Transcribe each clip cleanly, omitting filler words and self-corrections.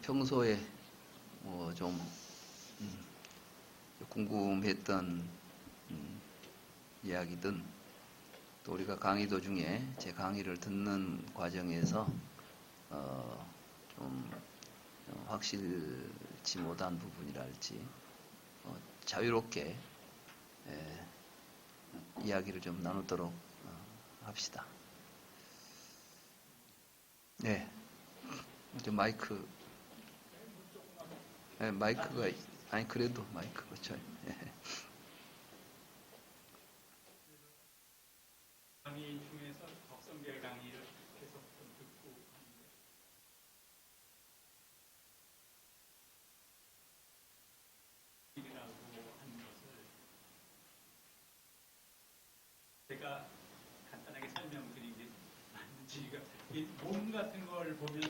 평소에 좀 궁금했던 이야기든 또 우리가 강의 도중에 제 강의를 듣는 과정에서 좀 확실치 못한 부분이랄지 자유롭게 이야기를 좀 나누도록 합시다. 네, 이제 마이크가 아니 그래도 마이크가 잘. 강의 중에서 법성계 강의를 계속 좀 듣고 이라고 하는 것을 제가 간단하게 설명드린 게 맞는지가 이 몸 같은 걸 보면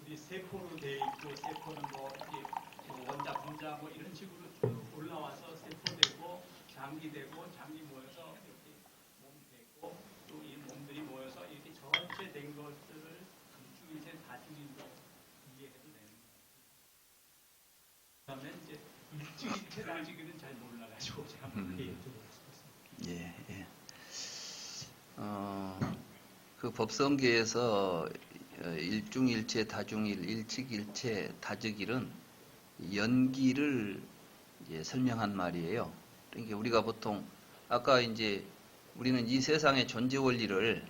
우리 세포로 돼 있고 세포는 뭐 원자, 분자 뭐 이런 식으로 쭉 올라와서 세포되고 장기되고 장기 모여서 이렇게 몸 되고 또 이 몸들이 모여서 이렇게 전체 된 것들을 일중일체 다중일로 이해해도 되는 거예요. 그다음에 이제 일중일체 다중일은 잘 몰라가지고 제가 그렇게 여쭤보고 싶었습니다. 예. 그 법성계에서 일중일체, 다중일, 일칙일체, 다즉일은 연기를 이제 설명한 말이에요. 그러니까 우리가 보통 아까 이제 우리는 이 세상의 존재 원리를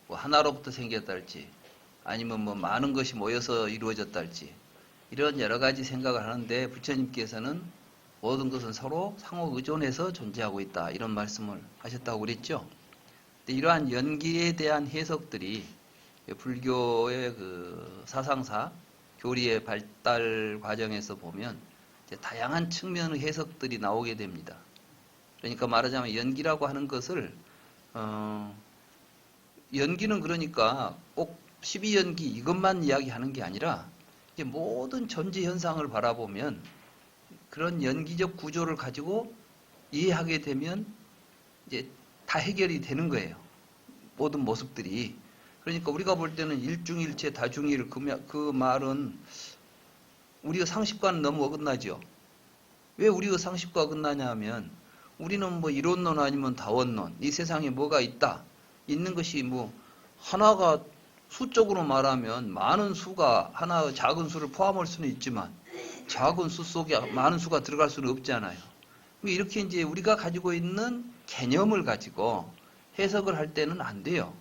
뭐 하나로부터 생겼달지 아니면 뭐 많은 것이 모여서 이루어졌달지 이런 여러 가지 생각을 하는데 부처님께서는 모든 것은 서로 상호 의존해서 존재하고 있다 이런 말씀을 하셨다고 그랬죠. 이러한 연기에 대한 해석들이 불교의 그 사상사, 교리의 발달 과정에서 보면 이제 다양한 측면의 해석들이 나오게 됩니다. 그러니까 말하자면 연기라고 하는 것을 연기는 그러니까 꼭 12연기 이것만 이야기하는 게 아니라 이제 모든 존재 현상을 바라보면 그런 연기적 구조를 가지고 이해하게 되면 이제 다 해결이 되는 거예요. 모든 모습들이. 그러니까 우리가 볼 때는 일중일체, 다중일 그 말은 우리가 상식과는 너무 어긋나죠. 왜 우리가 상식과 어긋나냐 하면 우리는 뭐 이론론 아니면 다원론, 이 세상에 뭐가 있다. 있는 것이 뭐 하나가 수적으로 말하면 많은 수가 하나 작은 수를 포함할 수는 있지만 작은 수 속에 많은 수가 들어갈 수는 없잖아요. 이렇게 이제 우리가 가지고 있는 개념을 가지고 해석을 할 때는 안 돼요.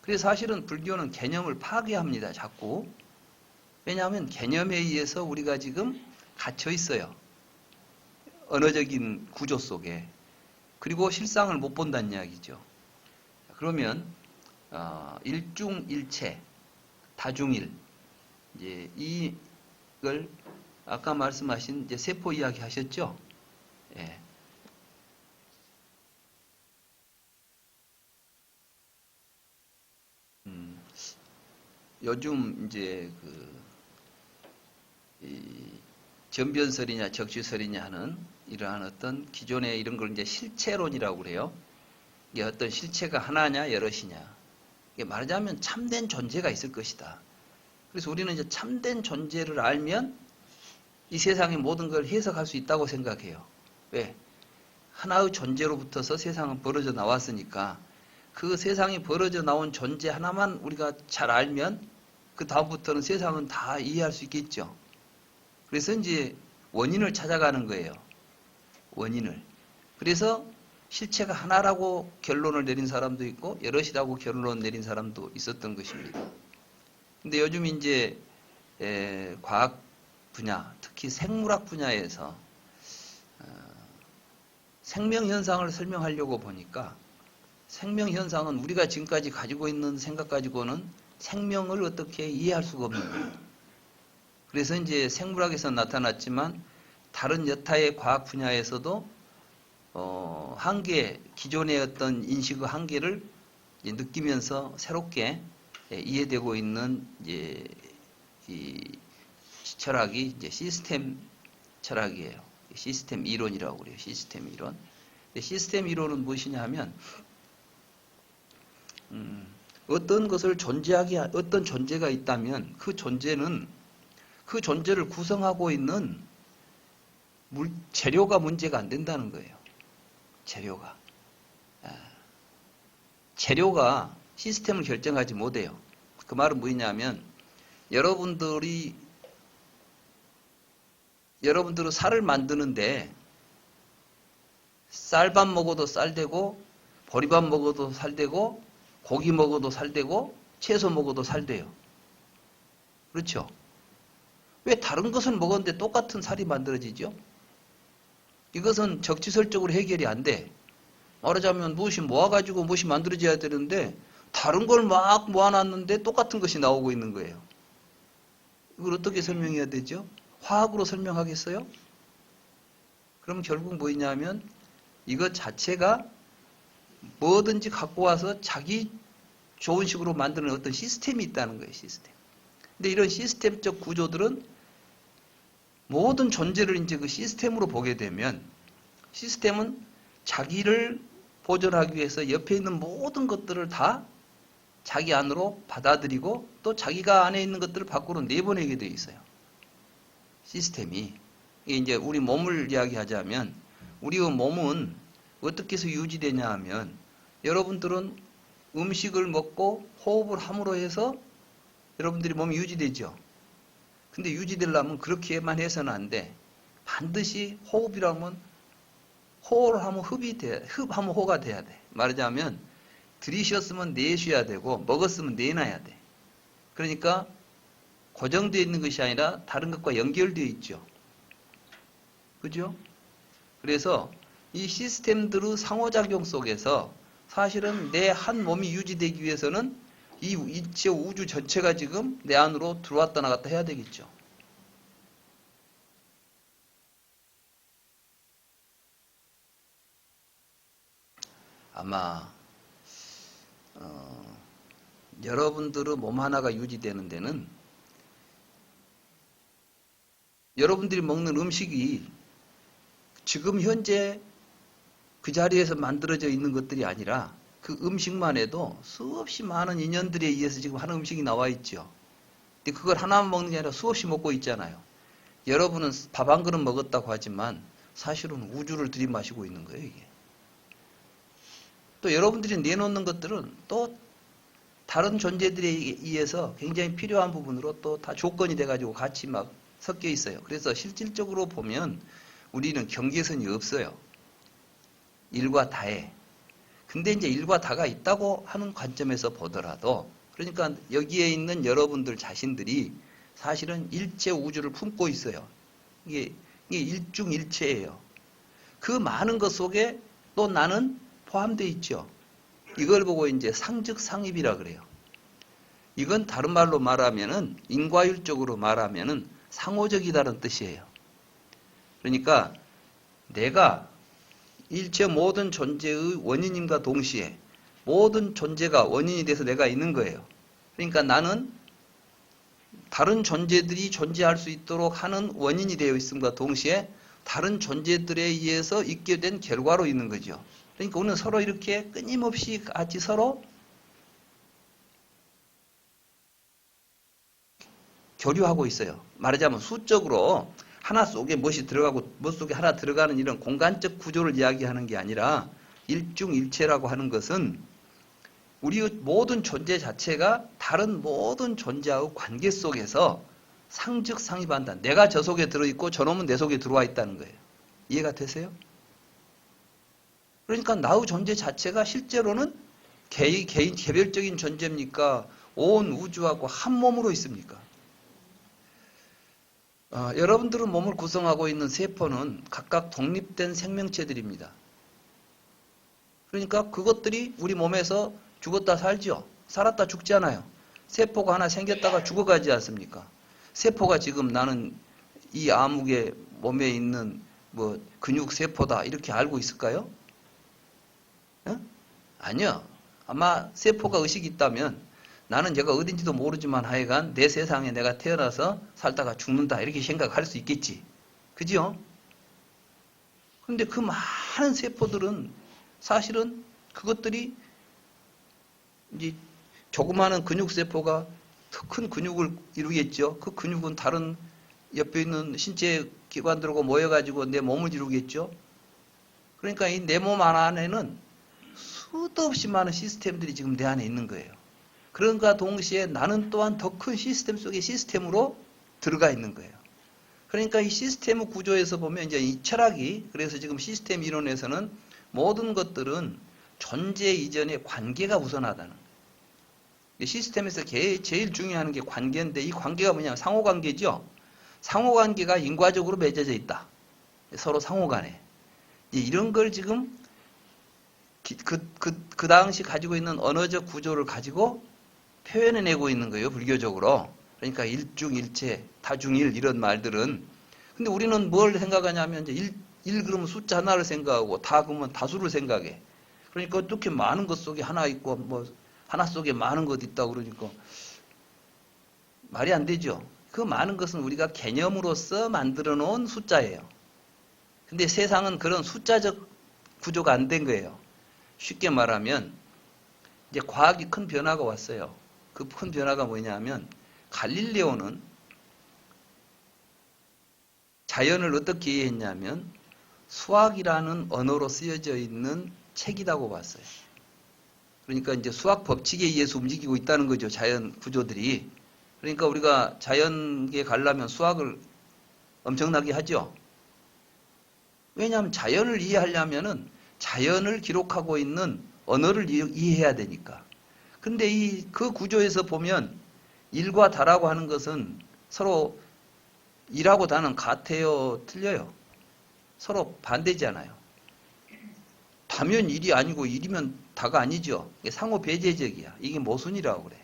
그래서 사실은 불교는 개념을 파괴합니다. 자꾸. 왜냐하면 개념에 의해서 우리가 지금 갇혀 있어요. 언어적인 구조 속에. 그리고 실상을 못 본다는 이야기죠. 그러면 일중일체, 다중일 이제 이걸 아까 말씀하신 이제 세포 이야기 하셨죠? 예. 요즘 이제 이 전변설이냐 적시설이냐 하는 이러한 어떤 기존의 이런 걸 이제 실체론이라고 그래요. 이게 어떤 실체가 하나냐 여럿이냐. 이게 말하자면 참된 존재가 있을 것이다. 그래서 우리는 이제 참된 존재를 알면 이 세상의 모든 걸 해석할 수 있다고 생각해요. 왜? 하나의 존재로부터서 세상은 벌어져 나왔으니까 그 세상이 벌어져 나온 존재 하나만 우리가 잘 알면 그 다음부터는 세상은 다 이해할 수 있겠죠. 그래서 이제 원인을 찾아가는 거예요. 원인을. 그래서 실체가 하나라고 결론을 내린 사람도 있고 여럿이라고 결론을 내린 사람도 있었던 것입니다. 근데 요즘 이제 과학 분야, 특히 생물학 분야에서 생명 현상을 설명하려고 보니까 생명 현상은 우리가 지금까지 가지고 있는 생각 가지고는 생명을 어떻게 이해할 수가 없는 거예요. 그래서 이제 생물학에서 나타났지만 다른 여타의 과학 분야에서도 한계, 기존의 어떤 인식의 한계를 이제 느끼면서 새롭게 이해되고 있는 이제 이 철학이 이제 시스템 철학이에요. 시스템 이론이라고 그래요. 시스템 이론. 시스템 이론은 무엇이냐 하면 어떤 것을 어떤 존재가 있다면 그 존재는 그 존재를 구성하고 있는 재료가 문제가 안 된다는 거예요. 재료가. 재료가 시스템을 결정하지 못해요. 그 말은 뭐냐면 여러분들은 쌀을 만드는데 쌀밥 먹어도 쌀되고 보리밥 먹어도 쌀되고 고기 먹어도 쌀되고 채소 먹어도 쌀돼요. 그렇죠? 왜 다른 것을 먹었는데 똑같은 쌀이 만들어지죠? 이것은 적지설적으로 해결이 안 돼. 말하자면 무엇이 모아가지고 무엇이 만들어져야 되는데 다른 걸 막 모아놨는데 똑같은 것이 나오고 있는 거예요. 이걸 어떻게 설명해야 되죠? 화학으로 설명하겠어요? 그럼 결국 뭐냐면 이것 자체가 뭐든지 갖고 와서 자기 좋은 식으로 만드는 어떤 시스템이 있다는 거예요. 시스템. 근데 이런 시스템적 구조들은 모든 존재를 이제 그 시스템으로 보게 되면 시스템은 자기를 보존하기 위해서 옆에 있는 모든 것들을 다 자기 안으로 받아들이고 또 자기가 안에 있는 것들을 밖으로 내보내게 돼 있어요. 시스템이. 이게 이제 우리 몸을 이야기하자면 우리의 몸은 어떻게 해서 유지되냐 하면 여러분들은 음식을 먹고 호흡을 함으로 해서 여러분들이 몸이 유지되죠. 근데 유지되려면 그렇게만 해서는 안 돼. 반드시 호흡이라면 호를 하면 흡이 돼. 흡하면 호가 돼야 돼. 말하자면 들이쉬었으면 내쉬어야 되고 먹었으면 내놔야 돼. 그러니까 고정되어 있는 것이 아니라 다른 것과 연결되어 있죠. 그죠? 그래서 이 시스템들의 상호작용 속에서 사실은 내 한 몸이 유지되기 위해서는 이 일체 우주 전체가 지금 내 안으로 들어왔다 나갔다 해야 되겠죠. 아마 여러분들의 몸 하나가 유지되는 데는 여러분들이 먹는 음식이 지금 현재 그 자리에서 만들어져 있는 것들이 아니라 그 음식만 해도 수없이 많은 인연들에 의해서 지금 하는 음식이 나와 있죠. 근데 그걸 하나만 먹는 게 아니라 수없이 먹고 있잖아요. 여러분은 밥 한 그릇 먹었다고 하지만 사실은 우주를 들이마시고 있는 거예요, 이게. 또 여러분들이 내놓는 것들은 또 다른 존재들에 의해서 굉장히 필요한 부분으로 또 다 조건이 돼가지고 같이 막 섞여 있어요. 그래서 실질적으로 보면 우리는 경계선이 없어요. 일과 다에. 근데 이제 일과 다가 있다고 하는 관점에서 보더라도 그러니까 여기에 있는 여러분들 자신들이 사실은 일체 우주를 품고 있어요. 이게 일중일체예요. 그 많은 것 속에 또 나는 포함되어 있죠. 이걸 보고 이제 상즉상입이라 그래요. 이건 다른 말로 말하면은 인과율적으로 말하면은 상호적이다는 뜻이에요. 그러니까 내가 일체 모든 존재의 원인임과 동시에 모든 존재가 원인이 돼서 내가 있는 거예요. 그러니까 나는 다른 존재들이 존재할 수 있도록 하는 원인이 되어 있음과 동시에 다른 존재들에 의해서 있게 된 결과로 있는 거죠. 그러니까 우리는 서로 이렇게 끊임없이 같이 서로 교류하고 있어요. 말하자면 수적으로 하나 속에 무엇이 들어가고 무엇 속에 하나 들어가는 이런 공간적 구조를 이야기하는 게 아니라 일중일체라고 하는 것은 우리의 모든 존재 자체가 다른 모든 존재와의 관계 속에서 상즉상입한다. 내가 저 속에 들어있고 저놈은 내 속에 들어와 있다는 거예요. 이해가 되세요? 그러니까 나의 존재 자체가 실제로는 개별적인 존재입니까? 온 우주하고 한 몸으로 있습니까? 여러분들은 몸을 구성하고 있는 세포는 각각 독립된 생명체들입니다. 그러니까 그것들이 우리 몸에서 죽었다 살죠. 살았다 죽잖아요. 세포가 하나 생겼다가 죽어가지 않습니까? 세포가 지금 나는 이 아무개 몸에 있는 뭐 근육세포다 이렇게 알고 있을까요? 아니요. 아마 세포가 의식이 있다면 나는 얘가 어딘지도 모르지만 하여간 내 세상에 내가 태어나서 살다가 죽는다 이렇게 생각할 수 있겠지. 그죠? 그런데 그 많은 세포들은 사실은 그것들이 이제 조그마한 근육세포가 더 큰 근육을 이루겠죠. 그 근육은 다른 옆에 있는 신체 기관들하고 모여가지고 내 몸을 이루겠죠. 그러니까 이 내 몸 안에는 수도 없이 많은 시스템들이 지금 내 안에 있는 거예요. 그런가 동시에 나는 또한 더 큰 시스템 속의 시스템으로 들어가 있는 거예요. 그러니까 이 시스템 구조에서 보면 이제 이 철학이, 그래서 지금 시스템 이론에서는 모든 것들은 존재 이전에 관계가 우선하다는 거예요. 시스템에서 제일 중요한 게 관계인데, 이 관계가 뭐냐면 상호관계죠. 상호관계가 인과적으로 맺어져 있다. 서로 상호간에. 이런 걸 지금 그 당시 가지고 있는 언어적 구조를 가지고 표현해내고 있는 거예요, 불교적으로. 그러니까 일중일체, 다중일 이런 말들은. 근데 우리는 뭘 생각하냐면 이제 일 그러면 숫자 하나를 생각하고 다 그러면 다수를 생각해. 그러니까 어떻게 많은 것 속에 하나 있고 뭐 하나 속에 많은 것 있다고 그러니까 말이 안 되죠. 그 많은 것은 우리가 개념으로서 만들어 놓은 숫자예요. 근데 세상은 그런 숫자적 구조가 안 된 거예요. 쉽게 말하면 이제 과학이 큰 변화가 왔어요. 그 큰 변화가 뭐냐면 갈릴레오는 자연을 어떻게 이해했냐면 수학이라는 언어로 쓰여져 있는 책이라고 봤어요. 그러니까 이제 수학 법칙에 의해서 움직이고 있다는 거죠. 자연 구조들이. 그러니까 우리가 자연계에 가려면 수학을 엄청나게 하죠. 왜냐하면 자연을 이해하려면은 자연을 기록하고 있는 언어를 이해해야 되니까. 근데 그 구조에서 보면 일과 다라고 하는 것은 서로 일하고 다는 같아요, 틀려요? 서로 반대잖아요. 다면 일이 아니고 일이면 다가 아니죠. 이게 상호 배제적이야. 이게 모순이라고 그래.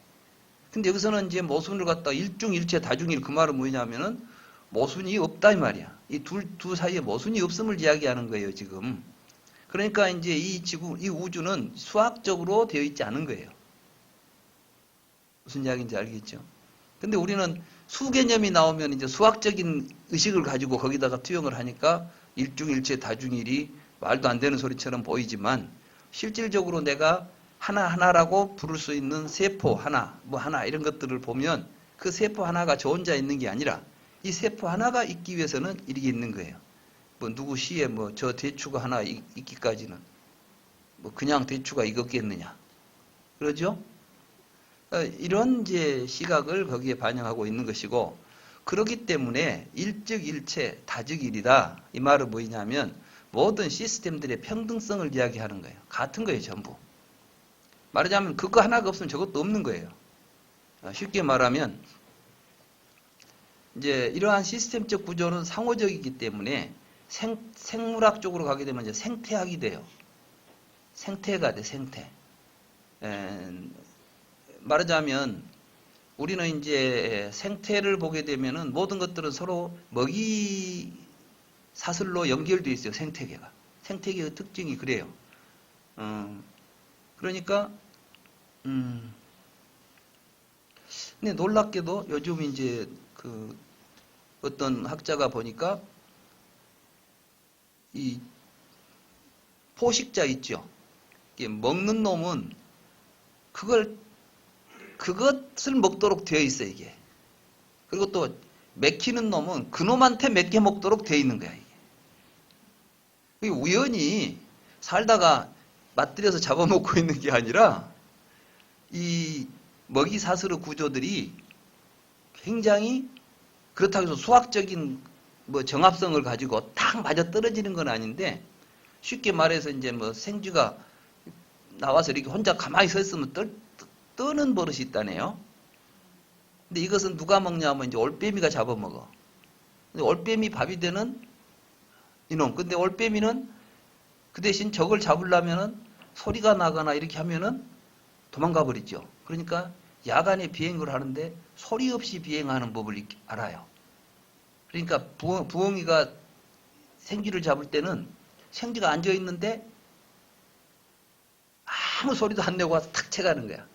근데 여기서는 이제 모순을 갖다 일중일체 다중일, 그 말은 뭐냐면은 모순이 없다 이 말이야. 이 둘 사이에 모순이 없음을 이야기하는 거예요, 지금. 그러니까 이제 이 우주는 수학적으로 되어 있지 않은 거예요. 무슨 이야기인지 알겠죠? 근데 우리는 수 개념이 나오면 이제 수학적인 의식을 가지고 거기다가 투영을 하니까 일중일체 다중일이 말도 안 되는 소리처럼 보이지만 실질적으로 내가 하나하나라고 부를 수 있는 세포 하나, 뭐 하나 이런 것들을 보면 그 세포 하나가 저 혼자 있는 게 아니라 이 세포 하나가 있기 위해서는 이렇게 있는 거예요. 뭐 누구 시에 뭐 저 대추가 하나 있기까지는 뭐 그냥 대추가 익었겠느냐. 그러죠? 이런 이제 시각을 거기에 반영하고 있는 것이고, 그렇기 때문에 일즉일체 다즉일이다. 이 말은 뭐냐면 모든 시스템들의 평등성을 이야기하는 거예요. 같은 거예요, 전부. 말하자면 그거 하나가 없으면 저것도 없는 거예요. 쉽게 말하면 이제 이러한 시스템적 구조는 상호적이기 때문에 생물학 쪽으로 가게 되면 이제 생태학이 돼요. 생태가 돼, 생태. 말하자면 우리는 이제 생태를 보게 되면은 모든 것들은 서로 먹이 사슬로 연결되어 있어요. 생태계가. 생태계의 특징이 그래요. 그러니까 근데 놀랍게도 요즘 이제 그 어떤 학자가 보니까 이 포식자 있죠. 먹는 놈은 그것을 먹도록 되어 있어요, 이게. 그리고 또 먹히는 놈은 그놈한테 먹게 먹도록 되어 있는 거야, 이게. 우연히 살다가 맞들여서 잡아먹고 있는 게 아니라 이 먹이 사슬의 구조들이 굉장히 그렇다고 해서 수학적인 뭐 정합성을 가지고 딱 맞아 떨어지는 건 아닌데, 쉽게 말해서 이제 뭐 생쥐가 나와서 이렇게 혼자 가만히 서 있으면 떠는 버릇이 있다네요. 근데 이것은 누가 먹냐면 이제 올빼미가 잡아먹어. 근데 올빼미 밥이 되는 이놈. 근데 올빼미는 그 대신 적을 잡으려면은 소리가 나거나 이렇게 하면은 도망가 버리죠. 그러니까 야간에 비행을 하는데 소리 없이 비행하는 법을 알아요. 그러니까 부엉이가 생쥐를 잡을 때는 생쥐가 앉아 있는데 아무 소리도 안 내고 와서 탁 채가는 거야.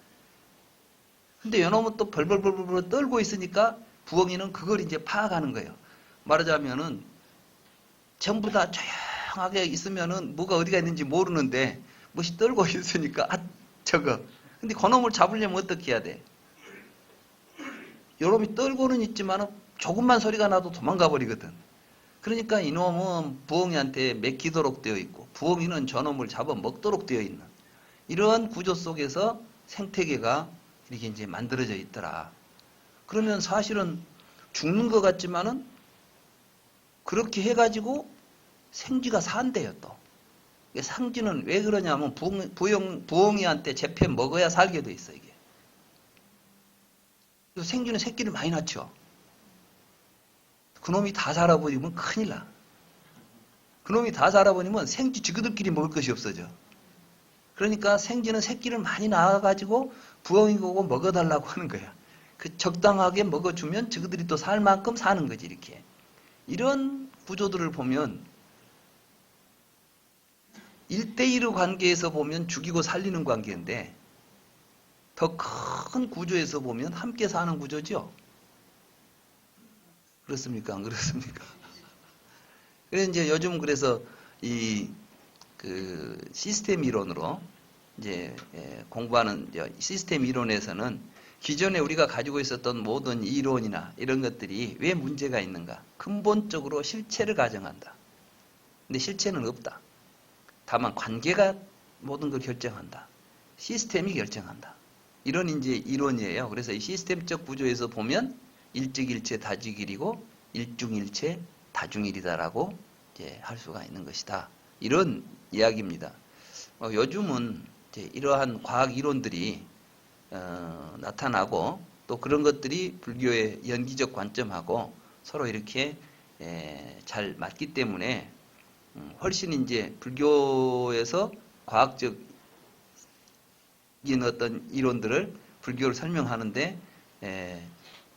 근데 요놈은 또 벌벌벌벌 떨고 있으니까 부엉이는 그걸 이제 파악하는 거예요. 말하자면은 전부 다 조용하게 있으면은 뭐가 어디가 있는지 모르는데 무엇이 떨고 있으니까 저거 근데 그놈을 잡으려면 어떻게 해야 돼? 요놈이 떨고는 있지만 조금만 소리가 나도 도망가 버리거든. 그러니까 이놈은 부엉이한테 맡기도록 되어 있고 부엉이는 저놈을 잡아 먹도록 되어 있는 이러한 구조 속에서 생태계가 이렇게 이제 만들어져 있더라. 그러면 사실은 죽는 것 같지만은 그렇게 해가지고 생쥐가 산대요 또. 상쥐는 왜 그러냐면 부엉이한테 잡혀 먹어야 살게 돼 있어 이게. 그래서 생쥐는 새끼를 많이 낳죠. 그놈이 다 살아버리면 큰일 나. 그놈이 다 살아버리면 생쥐 지그들끼리 먹을 것이 없어져. 그러니까 생쥐는 새끼를 많이 낳아가지고 부엉이 보고 먹어달라고 하는 거야. 그 적당하게 먹어주면 저들이 또 살 만큼 사는 거지 이렇게. 이런 구조들을 보면 1대1의 관계에서 보면 죽이고 살리는 관계인데 더 큰 구조에서 보면 함께 사는 구조죠. 그렇습니까? 안 그렇습니까? 그래서 이제 요즘 그래서 그 시스템 이론으로 이제 공부하는 시스템 이론에서는 기존에 우리가 가지고 있었던 모든 이론이나 이런 것들이 왜 문제가 있는가? 근본적으로 실체를 가정한다. 근데 실체는 없다. 다만 관계가 모든 걸 결정한다. 시스템이 결정한다. 이런 이제 이론이에요. 그래서 이 시스템적 구조에서 보면 일직일체 다직일이고 일중일체 다중일이다라고 이제 할 수가 있는 것이다. 이런 이야기입니다. 요즘은 이제 이러한 과학 이론들이 나타나고 또 그런 것들이 불교의 연기적 관점하고 서로 이렇게 잘 맞기 때문에 훨씬 이제 불교에서 과학적인 어떤 이론들을 불교를 설명하는데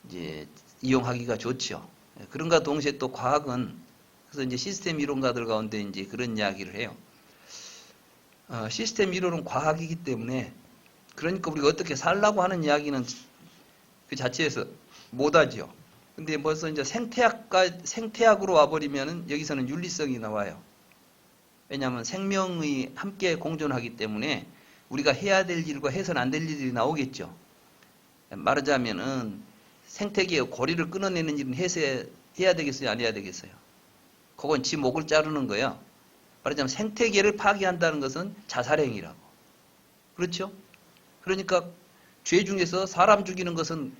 이제 이용하기가 좋죠. 그런가 동시에 또 과학은 그래서 이제 시스템 이론가들 가운데 이제 그런 이야기를 해요. 시스템 이론은 과학이기 때문에 그러니까 우리가 어떻게 살라고 하는 이야기는 그 자체에서 못하지요. 근데 벌써 이제 생태학으로 와버리면은 여기서는 윤리성이 나와요. 왜냐하면 생명이 함께 공존하기 때문에 우리가 해야 될 일과 해서는 안 될 일이 나오겠죠. 말하자면은 생태계의 고리를 끊어내는 일은 해야 되겠어요? 안 해야 되겠어요? 그건 지 목을 자르는 거예요. 말하자면 생태계를 파괴한다는 것은 자살행위라고. 그렇죠? 그러니까 죄 중에서 사람 죽이는 것은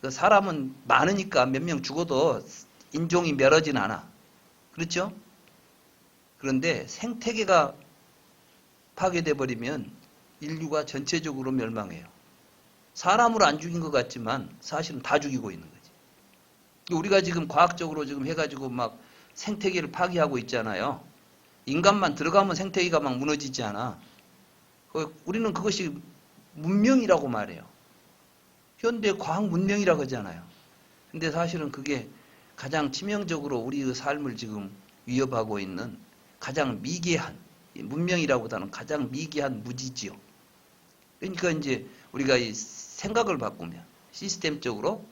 사람은 많으니까 몇 명 죽어도 인종이 멸하진 않아. 그렇죠? 그런데 생태계가 파괴돼 버리면 인류가 전체적으로 멸망해요. 사람으로 안 죽인 것 같지만 사실은 다 죽이고 있는 거지. 우리가 지금 과학적으로 지금 해가지고 막 생태계를 파괴하고 있잖아요. 인간만 들어가면 생태계가 막 무너지지 않아. 우리는 그것이 문명이라고 말해요. 현대 과학 문명이라고 하잖아요. 근데 사실은 그게 가장 치명적으로 우리의 삶을 지금 위협하고 있는 가장 미개한 문명이라보다는 가장 미개한 무지지요. 그러니까 이제 우리가 이 생각을 바꾸면 시스템적으로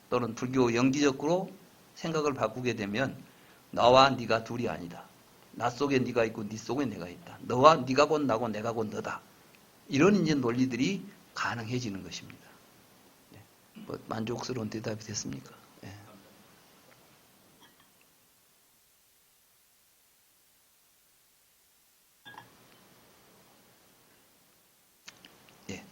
또는 불교 연기적으로 생각을 바꾸게 되면 나와 네가 둘이 아니다. 나 속에 네가 있고 네 속에 내가 있다. 너와 네가 곧 나고 내가 곧 너다. 이런 이제 논리들이 가능해지는 것입니다. 네. 뭐 만족스러운 대답이 됐습니까? 네. 예.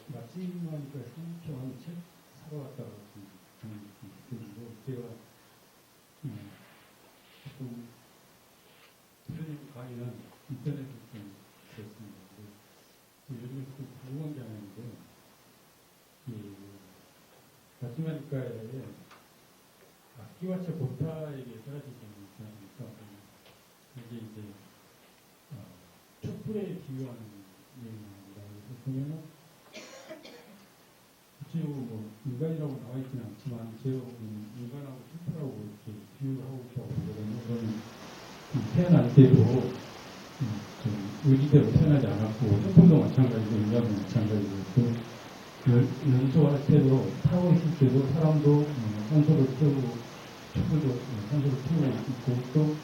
마지막에 한편 책 사러 갔다가 그리고 제가 조금 선생님 강의는 인터넷에 좀 들었습니다. 요즘에 좀 궁금한 게 하나 있는데 마지막에 악기와차 고타에게 사라지지 않습니까? 이게 이제 촛불에 비유하는 내용입니다. 보면은 구체적으로 뭐 인간이라고 나와 있지는 않지만 제가 보면 인간하고 촛불하고 이렇게 비유하고 있다고 보거든요. 그러면 태어날 때도 좀 의지대로 태어나지 않았고 촛불도 마찬가지고 인간도 마찬가지고 또 연소할 때도 타고 있을 때도 사람도 산소를 태우고 촛불도 산소를 태우고 있고 또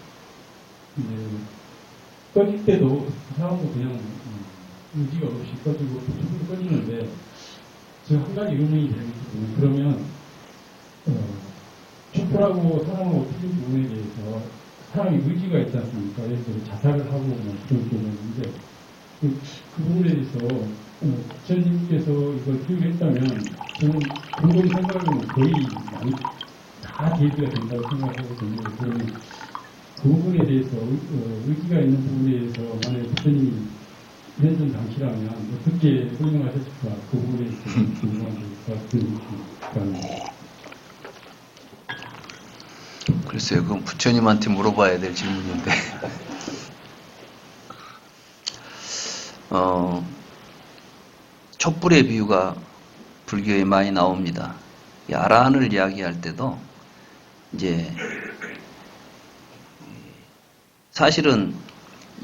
꺼질 때도 사람도 그냥 의지가 없이 꺼지고 촛불이 꺼지는데 지금 한 가지 의문이 되겠거든요. 그러면 촛불하고 사람하고 틀린 부분에 대해서 사람이 의지가 있지 않습니까? 예를 들어 자살을 하고 뭐 그런 경우는 있는데 그 부분에 대해서 부처님께서 이걸 교육했다면 저는 근본 생각은 거의 많이 다 대비가 된다고 생각하거든요. 그러면 그 부분에 대해서 의지가 있는 부분에 대해서 만약에 부처님이 현존 당시라면 어떻게 설명하셨을까? 그 부분에 대해서 궁금한 게 글쎄요, 그건 부처님한테 물어봐야 될 질문인데. 촛불의 비유가 불교에 많이 나옵니다. 이 아라한을 이야기할 때도 이제 사실은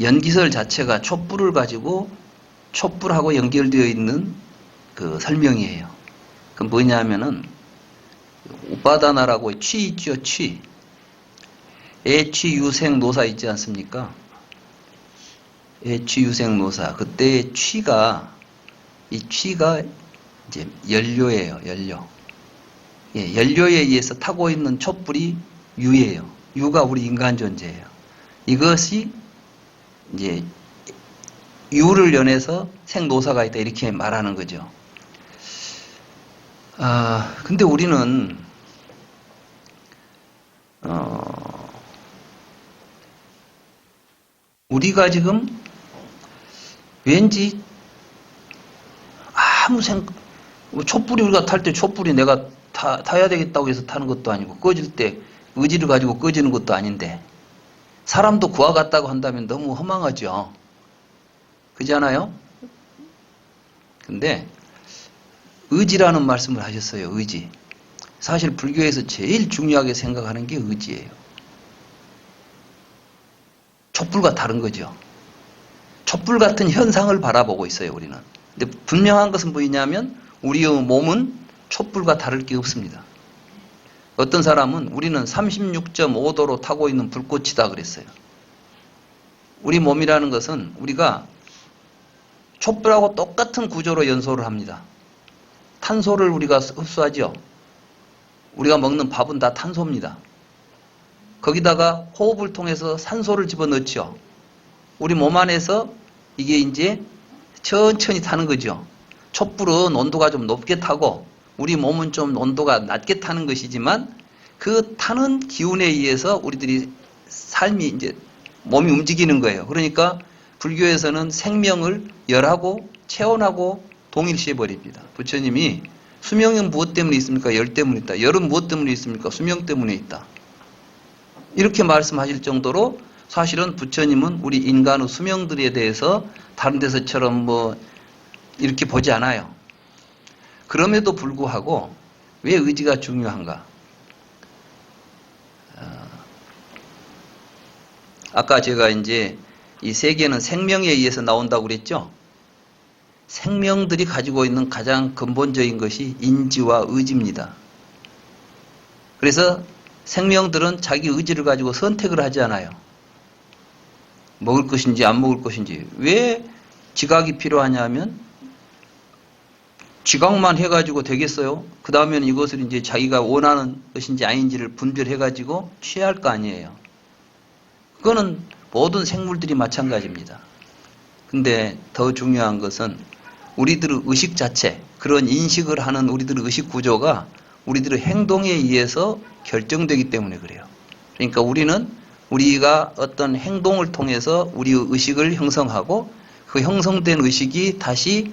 연기설 자체가 촛불을 가지고 촛불하고 연결되어 있는 그 설명이에요. 그 뭐냐면은 우파다나라고 취 있죠, 취. 애취 유생 노사 있지 않습니까? 애취 유생 노사. 그때의 취가 이 취가 이제 연료예요, 연료. 예, 연료에 의해서 타고 있는 촛불이 유예요. 유가 우리 인간 존재예요. 이것이 이제 유를 연해서 생노사가 있다 이렇게 말하는 거죠. 근데 우리는 우리가 지금 왠지 아무 촛불이 우리가 탈 때 촛불이 내가 타야 되겠다고 해서 타는 것도 아니고 꺼질 때 의지를 가지고 꺼지는 것도 아닌데 사람도 그와 같다고 한다면 너무 허망하죠. 그렇지 않아요? 근데 의지라는 말씀을 하셨어요. 의지. 사실 불교에서 제일 중요하게 생각하는 게 의지예요. 촛불과 다른 거죠. 촛불 같은 현상을 바라보고 있어요, 우리는. 근데 분명한 것은 뭐냐면 우리의 몸은 촛불과 다를 게 없습니다. 어떤 사람은 우리는 36.5도로 타고 있는 불꽃이다 그랬어요. 우리 몸이라는 것은 우리가 촛불하고 똑같은 구조로 연소를 합니다. 탄소를 우리가 흡수하죠. 우리가 먹는 밥은 다 탄소입니다. 거기다가 호흡을 통해서 산소를 집어넣죠. 우리 몸 안에서 이게 이제 천천히 타는 거죠. 촛불은 온도가 좀 높게 타고 우리 몸은 좀 온도가 낮게 타는 것이지만 그 타는 기운에 의해서 우리들이 삶이 이제 몸이 움직이는 거예요. 그러니까 불교에서는 생명을 열하고 체온하고 동일시해 버립니다. 부처님이 수명은 무엇 때문에 있습니까? 열 때문에 있다. 열은 무엇 때문에 있습니까? 수명 때문에 있다. 이렇게 말씀하실 정도로 사실은 부처님은 우리 인간의 수명들에 대해서 다른 데서처럼 뭐 이렇게 보지 않아요. 그럼에도 불구하고 왜 의지가 중요한가? 아까 제가 이제 이 세계는 생명에 의해서 나온다고 그랬죠? 생명들이 가지고 있는 가장 근본적인 것이 인지와 의지입니다. 그래서 생명들은 자기 의지를 가지고 선택을 하지 않아요. 먹을 것인지 안 먹을 것인지. 왜 지각이 필요하냐면 지각만 해가지고 되겠어요? 그 다음에는 이것을 이제 자기가 원하는 것인지 아닌지를 분별해가지고 취해야 할 거 아니에요. 그거는 모든 생물들이 마찬가지입니다. 근데 더 중요한 것은 우리들의 의식 자체, 그런 인식을 하는 우리들의 의식 구조가 우리들의 행동에 의해서 결정되기 때문에 그래요. 그러니까 우리는 우리가 어떤 행동을 통해서 우리의 의식을 형성하고 그 형성된 의식이 다시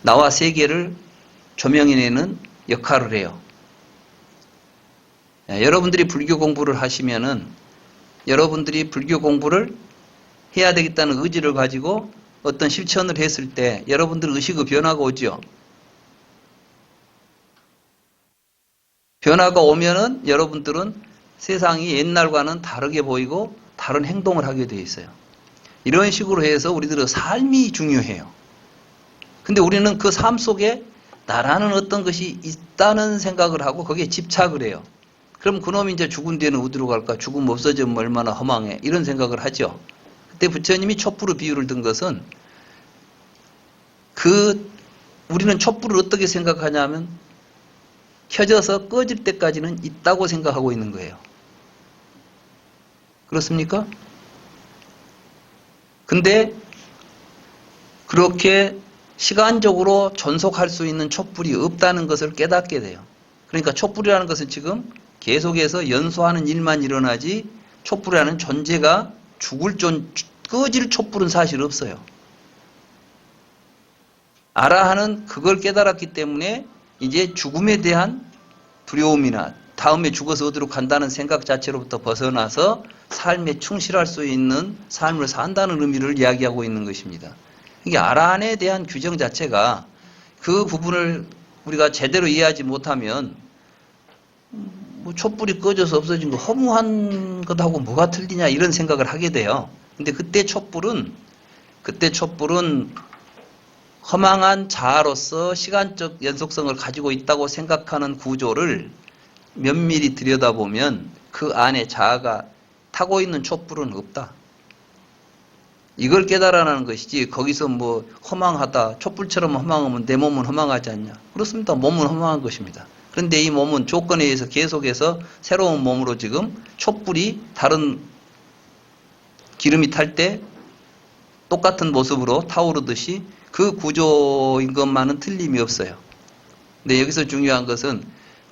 나와 세계를 조명해내는 역할을 해요. 여러분들이 불교 공부를 하시면은 여러분들이 불교 공부를 해야 되겠다는 의지를 가지고 어떤 실천을 했을 때 여러분들 의식의 변화가 오죠. 변화가 오면은 여러분들은 세상이 옛날과는 다르게 보이고 다른 행동을 하게 되어 있어요. 이런 식으로 해서 우리들의 삶이 중요해요. 근데 우리는 그 삶 속에 나라는 어떤 것이 있다는 생각을 하고 거기에 집착을 해요. 그럼 그놈이 이제 죽은 뒤에는 어디로 갈까? 죽으면 없어지면 얼마나 허망해. 이런 생각을 하죠. 그때 부처님이 촛불의 비유를 든 것은 우리는 촛불을 어떻게 생각하냐면 켜져서 꺼질 때까지는 있다고 생각하고 있는 거예요. 그렇습니까? 근데 그렇게 시간적으로 존속할 수 있는 촛불이 없다는 것을 깨닫게 돼요. 그러니까 촛불이라는 것은 지금 계속해서 연소하는 일만 일어나지 촛불이라는 존재가 꺼질 촛불은 사실 없어요. 아라한은 그걸 깨달았기 때문에 이제 죽음에 대한 두려움이나 다음에 죽어서 어디로 간다는 생각 자체로부터 벗어나서 삶에 충실할 수 있는 삶을 산다는 의미를 이야기하고 있는 것입니다. 이게 아라한에 대한 규정 자체가 그 부분을 우리가 제대로 이해하지 못하면 뭐 촛불이 꺼져서 없어진 거 허무한 것하고 뭐가 틀리냐 이런 생각을 하게 돼요. 근데 그때 촛불은 허망한 자아로서 시간적 연속성을 가지고 있다고 생각하는 구조를 면밀히 들여다보면 그 안에 자아가 타고 있는 촛불은 없다. 이걸 깨달아내는 것이지 거기서 뭐 허망하다. 촛불처럼 허망하면 내 몸은 허망하지 않냐. 그렇습니다. 몸은 허망한 것입니다. 그런데 이 몸은 조건에 의해서 계속해서 새로운 몸으로 지금 촛불이 다른 기름이 탈 때 똑같은 모습으로 타오르듯이 그 구조인 것만은 틀림이 없어요. 근데 여기서 중요한 것은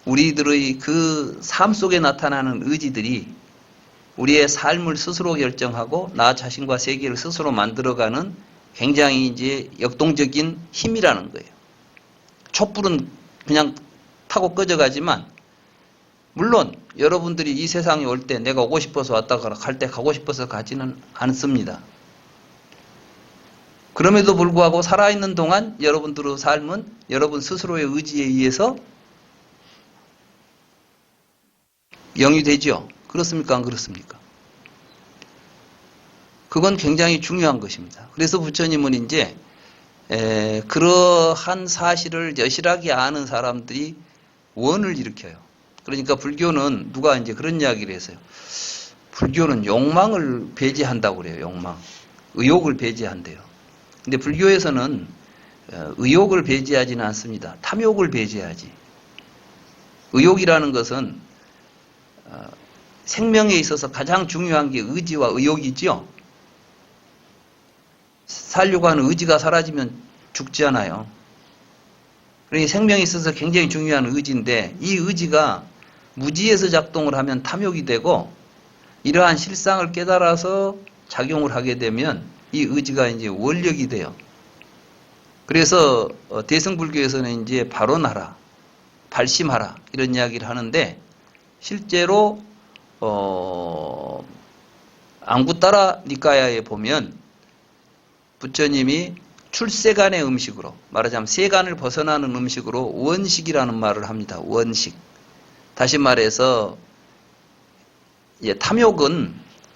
우리들의 그 삶 속에 나타나는 의지들이 우리의 삶을 스스로 결정하고 나 자신과 세계를 스스로 만들어가는 굉장히 이제 역동적인 힘이라는 거예요. 촛불은 그냥 타고 꺼져가지만 물론 여러분들이 이 세상에 올 때 내가 오고 싶어서 왔다가 갈 때 가고 싶어서 가지는 않습니다. 그럼에도 불구하고 살아있는 동안 여러분들의 삶은 여러분 스스로의 의지에 의해서 영위되죠. 그렇습니까? 안 그렇습니까? 그건 굉장히 중요한 것입니다. 그래서 부처님은 이제 그러한 사실을 여실하게 아는 사람들이 원을 일으켜요. 그러니까 불교는 누가 이제 그런 이야기를 했어요. 불교는 욕망을 배제한다고 그래요. 욕망. 의욕을 배제한대요. 근데 불교에서는 의욕을 배제하지는 않습니다. 탐욕을 배제하지. 의욕이라는 것은 생명에 있어서 가장 중요한 게 의지와 의욕이지요. 살려고 하는 의지가 사라지면 죽지 않아요. 그러니 생명에 있어서 굉장히 중요한 의지인데 이 의지가 무지에서 작동을 하면 탐욕이 되고 이러한 실상을 깨달아서 작용을 하게 되면 이 의지가 이제 원력이 돼요. 그래서 대승불교에서는 이제 발언하라, 발심하라 이런 이야기를 하는데 실제로 앙구따라 니까야에 보면 부처님이 출세간의 음식으로 말하자면 세간을 벗어나는 음식으로 원식이라는 말을 합니다. 원식. 다시 말해서 탐욕은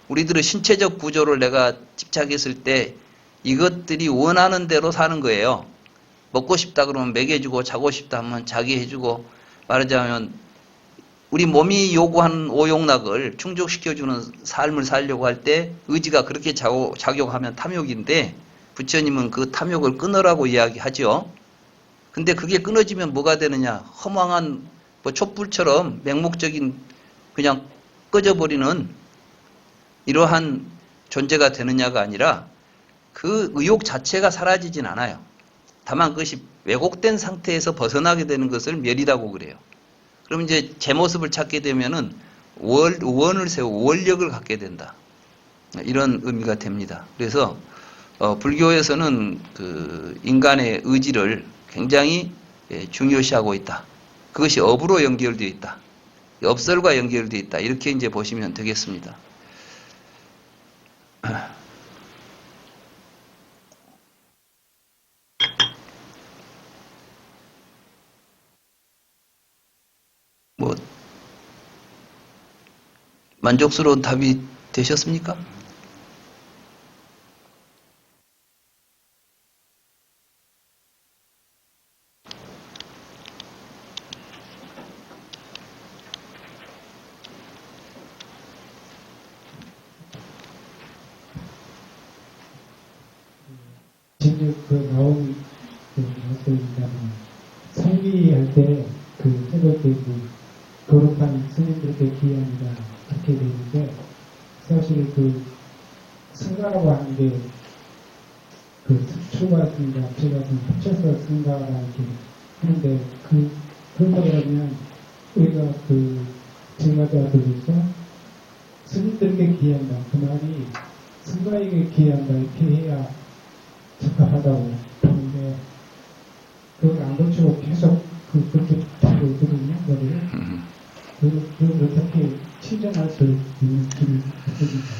우리들의 신체적 구조를 내가 집착했을 때 이것들이 원하는 대로 사는 거예요. 먹고 싶다 그러면 먹여주고 자고 싶다 하면 자게 해주고 말하자면 우리 몸이 요구하는 오용락을 충족시켜주는 삶을 살려고 할 때 의지가 그렇게 작용하면 탐욕인데 부처님은 그 탐욕을 끊으라고 이야기하죠. 근데 그게 끊어지면 뭐가 되느냐. 허망한 촛불처럼 맹목적인 그냥 꺼져버리는 이러한 존재가 되느냐가 아니라 그 의욕 자체가 사라지진 않아요. 다만 그것이 왜곡된 상태에서 벗어나게 되는 것을 멸이라고 그래요. 그럼 이제 제 모습을 찾게 되면은 원을 세우고 원력을 갖게 된다. 이런 의미가 됩니다. 그래서 불교에서는 그 인간의 의지를 굉장히 중요시하고 있다. 그것이 업으로 연결되어 있다. 업설과 연결되어 있다. 이렇게 이제 보시면 되겠습니다. 뭐 만족스러운 답이 되셨습니까? 이제 그 나온 그 말씀입니다. 설비할 때 그 해볼 때그 거룩한 스님들께 기합니다. 그렇게 되는데 사실 그 승가라고 하는 게 그 출가했습니다. 제가 좀 합쳐서 승가라 이렇게 하는데 그거라면 우리가 그 제가자들에서 스님들께 기한다. 그 말이 승가에게 기한다. 이렇게 해야 적합하다고 보는데 그걸 안 고치고 계속 그렇게 하고 있거든요. 그걸 어떻게 친정할 수 있는지 모르겠습니다.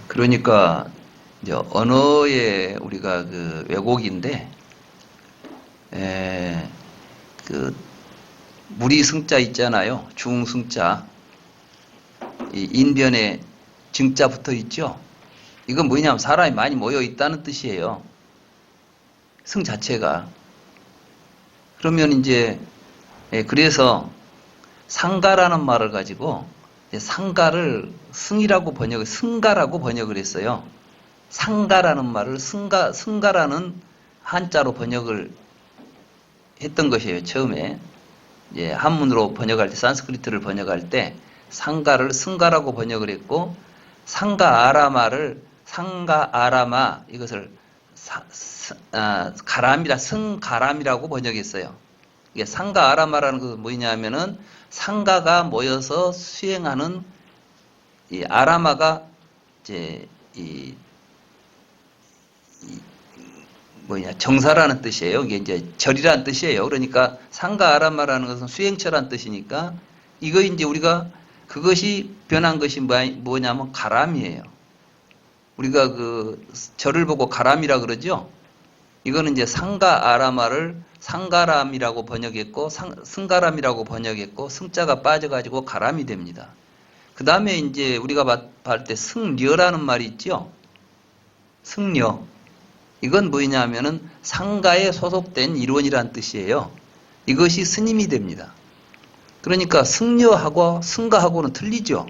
그러니까 이제 언어의 우리가 그 왜곡인데, 그 무리승자 있잖아요. 중승자, 이 인변에 증자 붙어 있죠. 이건 뭐냐면 사람이 많이 모여 있다는 뜻이에요. 승 자체가. 그러면 이제 그래서 상가라는 말을 가지고 상가를 승이라고 승가라고 번역을 했어요. 상가라는 말을 승가라는 한자로 번역을 했던 것이에요. 처음에 한문으로 번역할 때, 산스크리트를 번역할 때 상가를 승가라고 번역을 했고, 상가 아라마 이것을 가람이라 승가람이라고 번역했어요. 이게 상가 아라마라는 것은 뭐냐면은 상가가 모여서 수행하는 이 아라마가 이제 정사라는 뜻이에요. 이게 이제 절이라는 뜻이에요. 그러니까 상가 아라마라는 것은 수행처라는 뜻이니까 이거 이제 우리가 그것이 변한 것이 뭐냐면 가람이에요. 우리가 그 절을 보고 가람이라 그러죠. 이거는 이제 상가 아라마를 상가람이라고 번역했고 승가람이라고 번역했고 승자가 빠져가지고 가람이 됩니다. 그 다음에 이제 우리가 봤을 때 승려라는 말이 있죠. 승려. 이건 뭐냐면은 상가에 소속된 일원이란 뜻이에요. 이것이 스님이 됩니다. 그러니까 승려하고 승가하고는 틀리죠.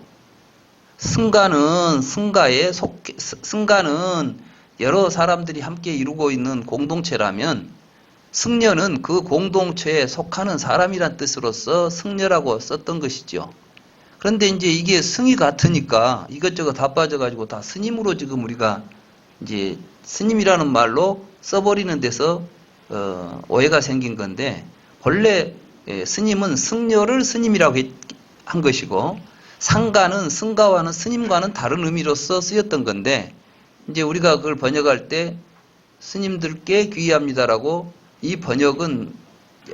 승가는 여러 사람들이 함께 이루고 있는 공동체라면, 승려는 그 공동체에 속하는 사람이란 뜻으로서 승려라고 썼던 것이죠. 그런데 이제 이게 승이 같으니까 이것저것 다 빠져가지고 다 스님으로 지금 우리가 이제 스님이라는 말로 써버리는 데서 오해가 생긴 건데, 본래 스님은 승려를 스님이라고 한 것이고, 상가는 승가와는 스님과는 다른 의미로서 쓰였던 건데, 이제 우리가 그걸 번역할 때 스님들께 귀의합니다라고, 이 번역은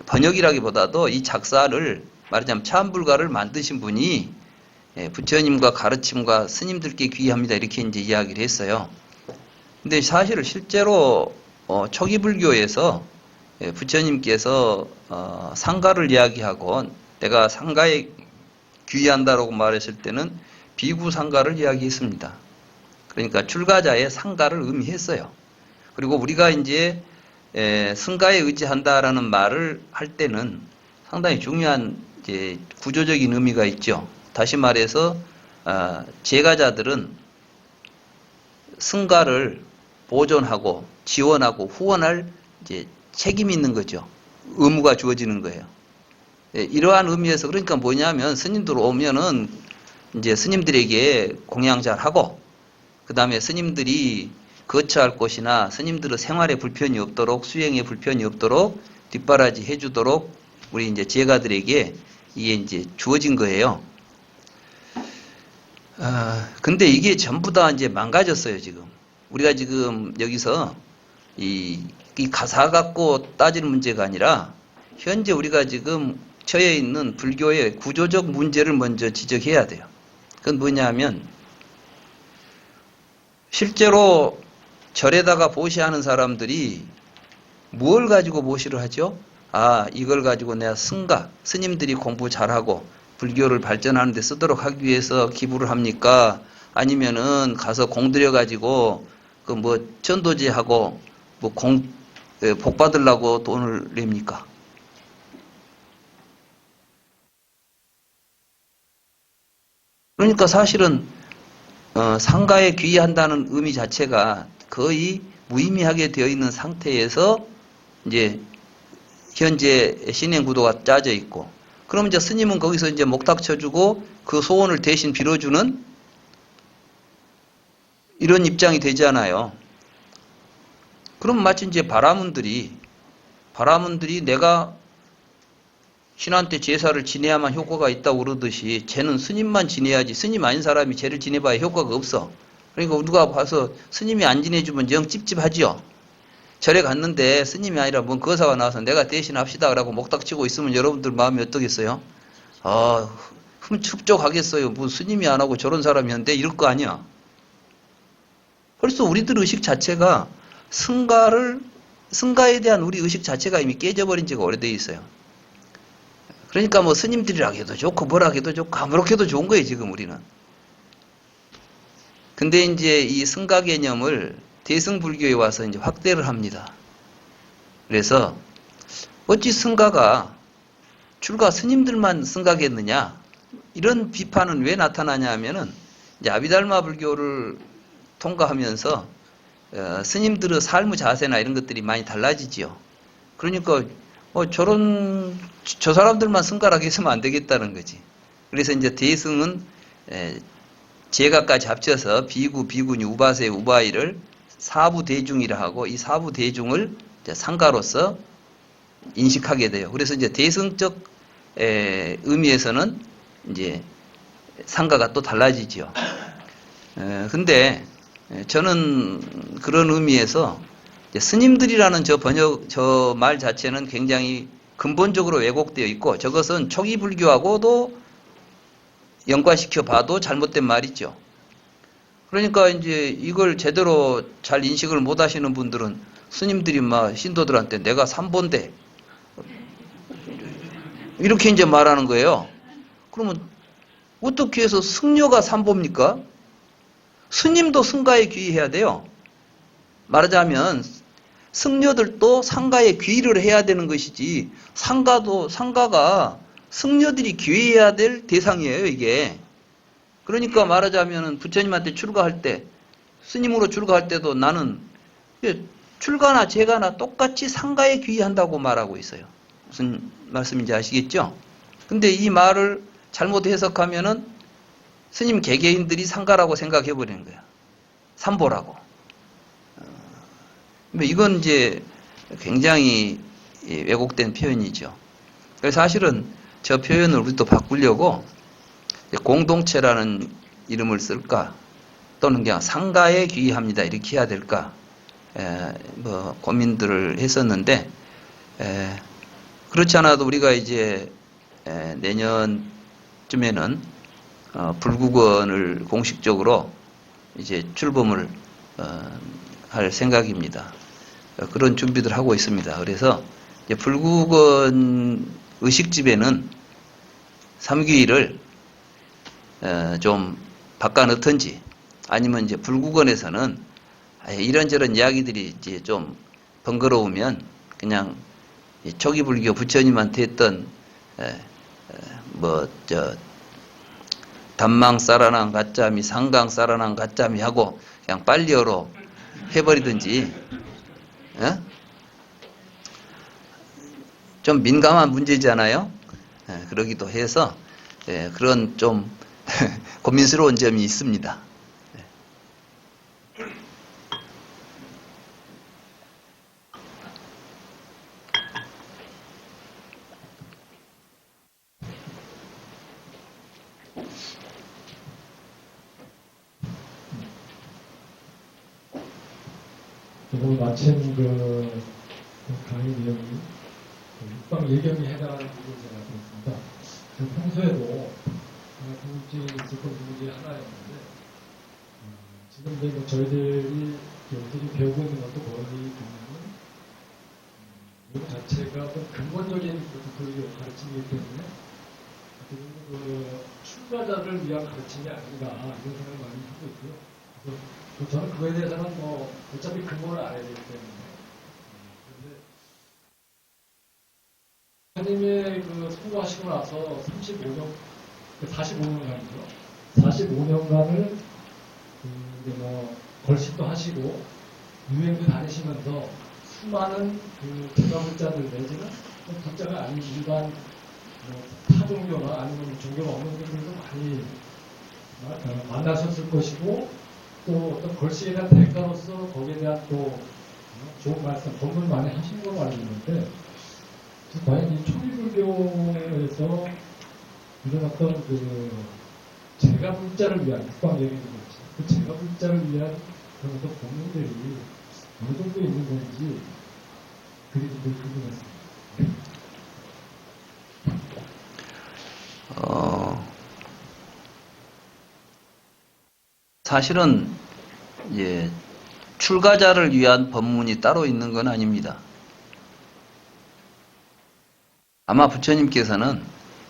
번역이라기보다도 이 작사를 말하자면 참불가를 만드신 분이 부처님과 가르침과 스님들께 귀의합니다 이렇게 이제 이야기를 했어요. 근데 사실은 실제로 초기 불교에서 부처님께서 상가를 이야기하고 내가 상가에 귀의한다라고 말했을 때는 비구 상가를 이야기했습니다. 그러니까 출가자의 상가를 의미했어요. 그리고 우리가 이제 승가에 의지한다라는 말을 할 때는 상당히 중요한 이제 구조적인 의미가 있죠. 다시 말해서 제가자들은 승가를 보존하고 지원하고 후원할 이제 책임이 있는 거죠. 의무가 주어지는 거예요. 이러한 의미에서 그러니까 뭐냐면 스님들 오면은 이제 스님들에게 공양 잘 하고, 그 다음에 스님들이 거처할 곳이나 스님들의 생활에 불편이 없도록, 수행에 불편이 없도록 뒷바라지 해주도록 우리 이제 제가들에게 이게 이제 주어진 거예요. 근데 이게 전부 다 이제 망가졌어요, 지금. 우리가 지금 여기서 이 가사 갖고 따지는 문제가 아니라 현재 우리가 지금 처해 있는 불교의 구조적 문제를 먼저 지적해야 돼요. 그건 뭐냐면 실제로 절에다가 보시하는 사람들이 뭘 가지고 보시를 하죠? 이걸 가지고 내가 스님들이 공부 잘하고 불교를 발전하는 데 쓰도록 하기 위해서 기부를 합니까? 아니면은 가서 공들여 가지고 그 뭐 전도제하고 뭐 복 받으려고 돈을 냅니까? 그러니까 사실은 상가에 귀의한다는 의미 자체가 거의 무의미하게 되어 있는 상태에서 이제 현재 신행 구도가 짜져 있고, 그럼 이제 스님은 거기서 이제 목탁 쳐주고 그 소원을 대신 빌어주는 이런 입장이 되잖아요. 그럼 마치 이제 바라문들이 내가 신한테 제사를 지내야만 효과가 있다고 그러듯이 쟤는 스님만 지내야지 스님 아닌 사람이 쟤를 지내봐야 효과가 없어. 그러니까 누가 봐서 스님이 안 지내주면 영 찝찝하지요. 절에 갔는데 스님이 아니라 뭔 거사가 나와서 내가 대신 합시다 라고 목닥치고 있으면 여러분들 마음이 어떠겠어요? 흡족하겠어요. 뭐 스님이 안 하고 저런 사람이었는데 이럴 거 아니야. 벌써 우리들 의식 자체가 승가에 대한 우리 의식 자체가 이미 깨져버린 지가 오래돼 있어요. 그러니까 뭐 스님들이라 해도 좋고 뭐라 해도 좋고 아무렇게도 좋은 거예요, 지금 우리는. 근데 이제 이 승가 개념을 대승불교에 와서 이제 확대를 합니다. 그래서 어찌 승가가 출가 스님들만 승가겠느냐? 이런 비판은 왜 나타나냐 하면은 이제 아비달마 불교를 통과하면서 스님들의 삶의 자세나 이런 것들이 많이 달라지지요. 그러니까 저 사람들만 승가라고 했으면 안 되겠다는 거지. 그래서 이제 대승은 제가까지 합쳐서 비구, 비구니, 우바세, 우바이를 사부대중이라 하고 이 사부대중을 상가로서 인식하게 돼요. 그래서 이제 대승적 의미에서는 이제 상가가 또 달라지죠. 근데 저는 그런 의미에서 스님들이라는 저 말 자체는 굉장히 근본적으로 왜곡되어 있고 저것은 초기 불교하고도 연관시켜 봐도 잘못된 말이죠. 그러니까 이제 이걸 제대로 잘 인식을 못 하시는 분들은 스님들이 막 신도들한테 내가 삼보인데 이렇게 이제 말하는 거예요. 그러면 어떻게 해서 승려가 삼보입니까? 스님도 승가에 귀의해야 돼요. 말하자면 승려들도 상가에 귀의를 해야 되는 것이지 상가가 승려들이 귀의해야 될 대상이에요, 이게. 그러니까 말하자면 부처님한테 출가할 때 스님으로 출가할 때도 나는 출가나 제가나 똑같이 상가에 귀의한다고 말하고 있어요. 무슨 말씀인지 아시겠죠? 근데 이 말을 잘못 해석하면은 스님 개개인들이 상가라고 생각해 버리는 거야. 삼보라고. 이건 이제 굉장히 왜곡된 표현이죠. 그래서 사실은 저 표현을 우리도 바꾸려고 공동체라는 이름을 쓸까 또는 그냥 상가에 귀의합니다 이렇게 해야 될까 뭐 고민들을 했었는데 그렇지 않아도 우리가 이제 내년쯤에는 불국원을 공식적으로 이제 출범을 할 생각입니다. 그런 준비들 하고 있습니다. 그래서 이제 불국원 의식집에는 삼귀를 좀 바꿔 넣든지 아니면 이제 불국원에서는 이런저런 이야기들이 이제 좀 번거로우면 그냥 초기 불교 부처님한테 했던 단망 싸라낭 가짜미 상강 싸라낭 가짜미 하고 그냥 빨리어로 해버리든지 좀 민감한 문제잖아요. 그러기도 해서 그런 좀 고민스러운 점이 있습니다. 오늘 마침 강의 내용이 육방 예경에 해당하는 부분을 제가 들었습니다. 평소에도 궁금증이 있었던 부분이 하나였는데 지금 이제 저희들이 배우고 있는 것도 거의 보면은 이거 자체가 좀 근본적인 불교 가르침이기 때문에 출가자를 위한 가르침이 아닌가 이런 생각을 많이 하고 있고요. 그래서 저는 그거에 대해서는 어차피 근본을 알아야 되기 때문에 그런데 선생님의 선고하시고 나서 45년간이죠. 45년간을 걸식도 하시고 유행도 다니시면서 수많은 부자들 내지는 부자가 아닌 일반 타종교나 아니면 종교가 없는 분들도 많이 만나셨을 것이고 또 어떤 걸식에 대한 대가로서 거기에 대한 또 좋은 말씀, 법문 많이 하신 걸로 알고 있는데 과연 이 초기불교에서 이런 어떤 제가불자를 위한 국방 얘기는 거지. 그 제가불자를 위한 그런 어떤 법문들이 어느 정도 있는 건지 그게 좀 궁금했습니다. 사실은 출가자를 위한 법문이 따로 있는 건 아닙니다. 아마 부처님께서는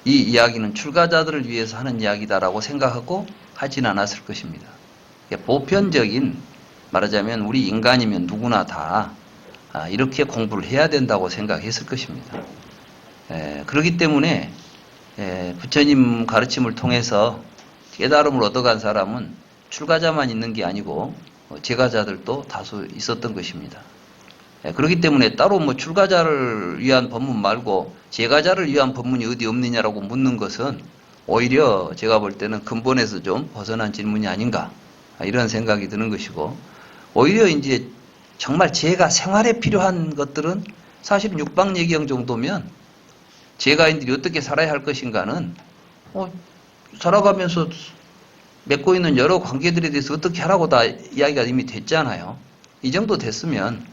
이 이야기는 출가자들을 위해서 하는 이야기다라고 생각하고 하진 않았을 것입니다. 보편적인, 말하자면 우리 인간이면 누구나 다 이렇게 공부를 해야 된다고 생각했을 것입니다. 그렇기 때문에 부처님 가르침을 통해서 깨달음을 얻어간 사람은 출가자만 있는 게 아니고 제가자들도 다수 있었던 것입니다. 그렇기 때문에 따로 출가자를 위한 법문 말고 제가자를 위한 법문이 어디 없느냐라고 묻는 것은 오히려 제가 볼 때는 근본에서 좀 벗어난 질문이 아닌가 이런 생각이 드는 것이고, 오히려 이제 정말 제가 생활에 필요한 것들은 사실 육방예경 정도면 제가인들이 어떻게 살아야 할 것인가는 살아가면서 맺고 있는 여러 관계들에 대해서 어떻게 하라고 다 이야기가 이미 됐잖아요. 이 정도 됐으면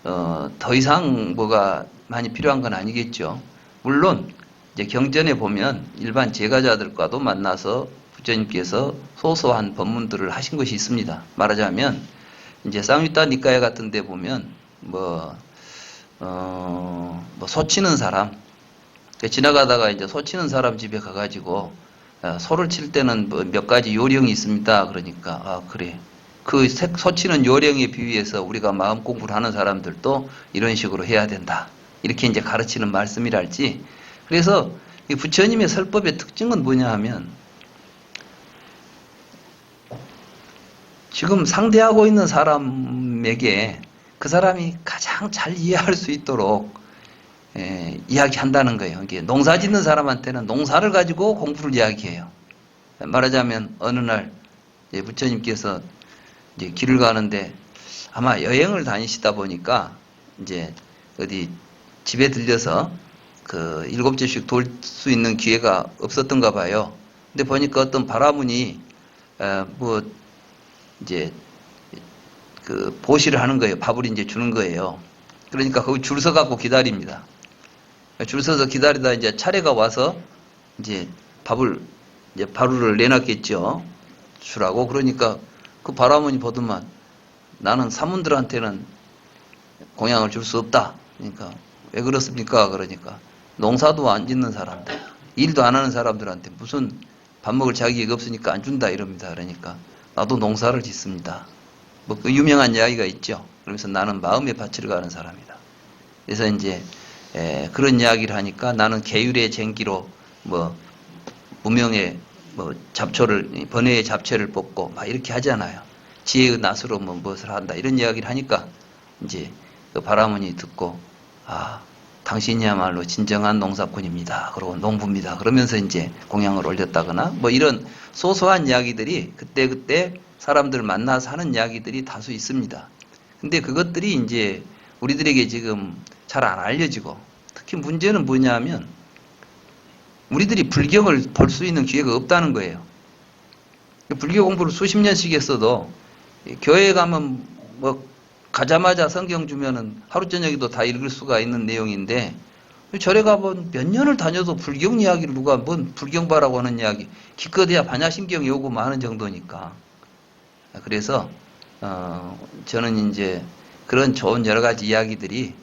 더 이상 뭐가 많이 필요한 건 아니겠죠. 물론 이제 경전에 보면 일반 제가자들과도 만나서 부처님께서 소소한 법문들을 하신 것이 있습니다. 말하자면 이제 쌍유타 니까야 같은 데 보면 소치는 사람, 지나가다가 이제 소치는 사람 집에 가가지고 소를 칠 때는 몇 가지 요령이 있습니다. 그러니까 그래. 그 소치는 요령에 비유해서 우리가 마음 공부를 하는 사람들도 이런 식으로 해야 된다. 이렇게 이제 가르치는 말씀이랄지. 그래서 이 부처님의 설법의 특징은 뭐냐 하면 지금 상대하고 있는 사람에게 그 사람이 가장 잘 이해할 수 있도록 이야기한다는 거예요. 이게 농사 짓는 사람한테는 농사를 가지고 공부를 이야기해요. 말하자면 어느 날 부처님께서 이제 길을 가는데 아마 여행을 다니시다 보니까 이제 어디 집에 들려서 그 7제씩 돌 수 있는 기회가 없었던가 봐요. 근데 보니까 어떤 바라문이 이제 그 보시를 하는 거예요. 밥을 이제 주는 거예요. 그러니까 거기 줄 서 갖고 기다립니다. 줄 서서 기다리다 이제 차례가 와서 이제 바루를 내놨겠죠. 주라고. 그러니까 그 바라문이 보더만 나는 사문들한테는 공양을 줄 수 없다. 그러니까 왜 그렇습니까? 그러니까 농사도 안 짓는 사람들, 일도 안 하는 사람들한테 무슨 밥 먹을 자격이 없으니까 안 준다 이럽니다. 그러니까 나도 농사를 짓습니다. 그 유명한 이야기가 있죠. 그러면서 나는 마음의 밭을 가는 사람이다. 그래서 이제 그런 이야기를 하니까 나는 계율의 쟁기로 무명의 잡초를 번외의 잡채를 뽑고 막 이렇게 하잖아요. 지혜의 낫으로 무엇을 한다 이런 이야기를 하니까 이제 그 바라문이 듣고 당신이야말로 진정한 농사꾼입니다. 그리고 농부입니다. 그러면서 이제 공양을 올렸다거나 이런 소소한 이야기들이 그때 사람들 만나서 하는 이야기들이 다수 있습니다. 근데 그것들이 이제 우리들에게 지금 잘 안 알려지고, 특히 문제는 뭐냐면 우리들이 불경을 볼 수 있는 기회가 없다는 거예요. 불교 공부를 수십 년씩 했어도 교회에 가면 가자마자 성경 주면은 하루 저녁에도 다 읽을 수가 있는 내용인데, 절에 가면 몇 년을 다녀도 불경 이야기를 누가 불경바라고 하는 이야기, 기껏해야 반야심경이 오고 마는 정도니까. 그래서 저는 이제 그런 좋은 여러 가지 이야기들이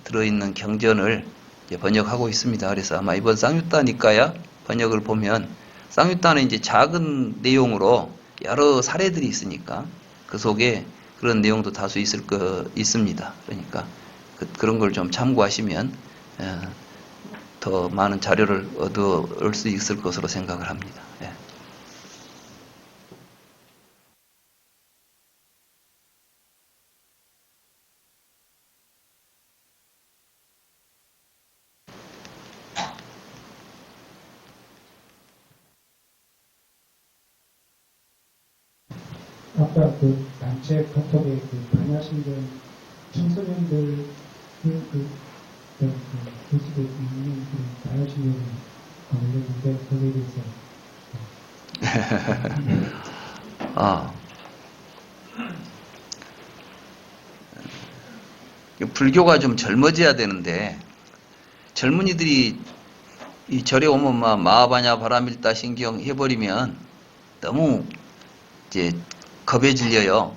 들어있는 경전을 이제 번역하고 있습니다. 그래서 아마 이번 쌍유타 니까야 번역을 보면 쌍유타는 이제 작은 내용으로 여러 사례들이 있으니까 그 속에 그런 내용도 다수 있습니다. 그러니까 그런 걸 좀 참고하시면 더 많은 자료를 얻을 수 있을 것으로 생각을 합니다. 예. 아까 그 단체 카톡에 그 반야신경 청소년들 교수들 있는 그 반야신경 관련인데 거기에 대해서 불교가 좀 젊어져야 되는데 젊은이들이 이 절에 오면 막 마하바냐 바라밀다 신경 해버리면 너무 이제 겁에 질려요.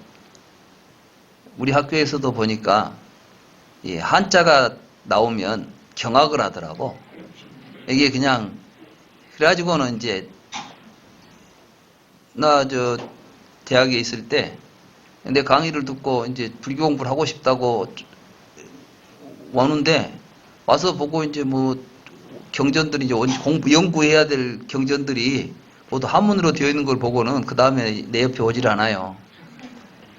우리 학교에서도 보니까 이 한자가 나오면 경악을 하더라고. 이게 그냥 그래가지고는 이제 나 저 대학에 있을 때 내 강의를 듣고 이제 불교 공부를 하고 싶다고 오는데 와서 보고 이제 뭐 경전들이 이제 연구해야 될 경전들이 모두 한문으로 되어 있는 걸 보고는 그 다음에 내 옆에 오질 않아요.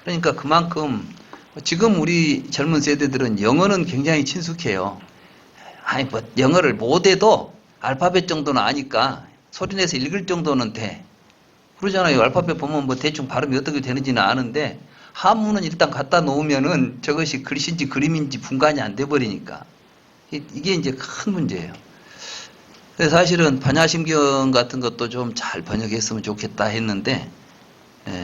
그러니까 그만큼 지금 우리 젊은 세대들은 영어는 굉장히 친숙해요. 아니 뭐 영어를 못해도 알파벳 정도는 아니까 소리내서 읽을 정도는 돼. 그러잖아요. 알파벳 보면 뭐 대충 발음이 어떻게 되는지는 아는데 한문은 일단 갖다 놓으면은 저것이 글씨인지 그림인지 분간이 안 돼 버리니까 이게 이제 큰 문제예요. 그래서 사실은 반야심경 같은 것도 좀 잘 번역했으면 좋겠다 했는데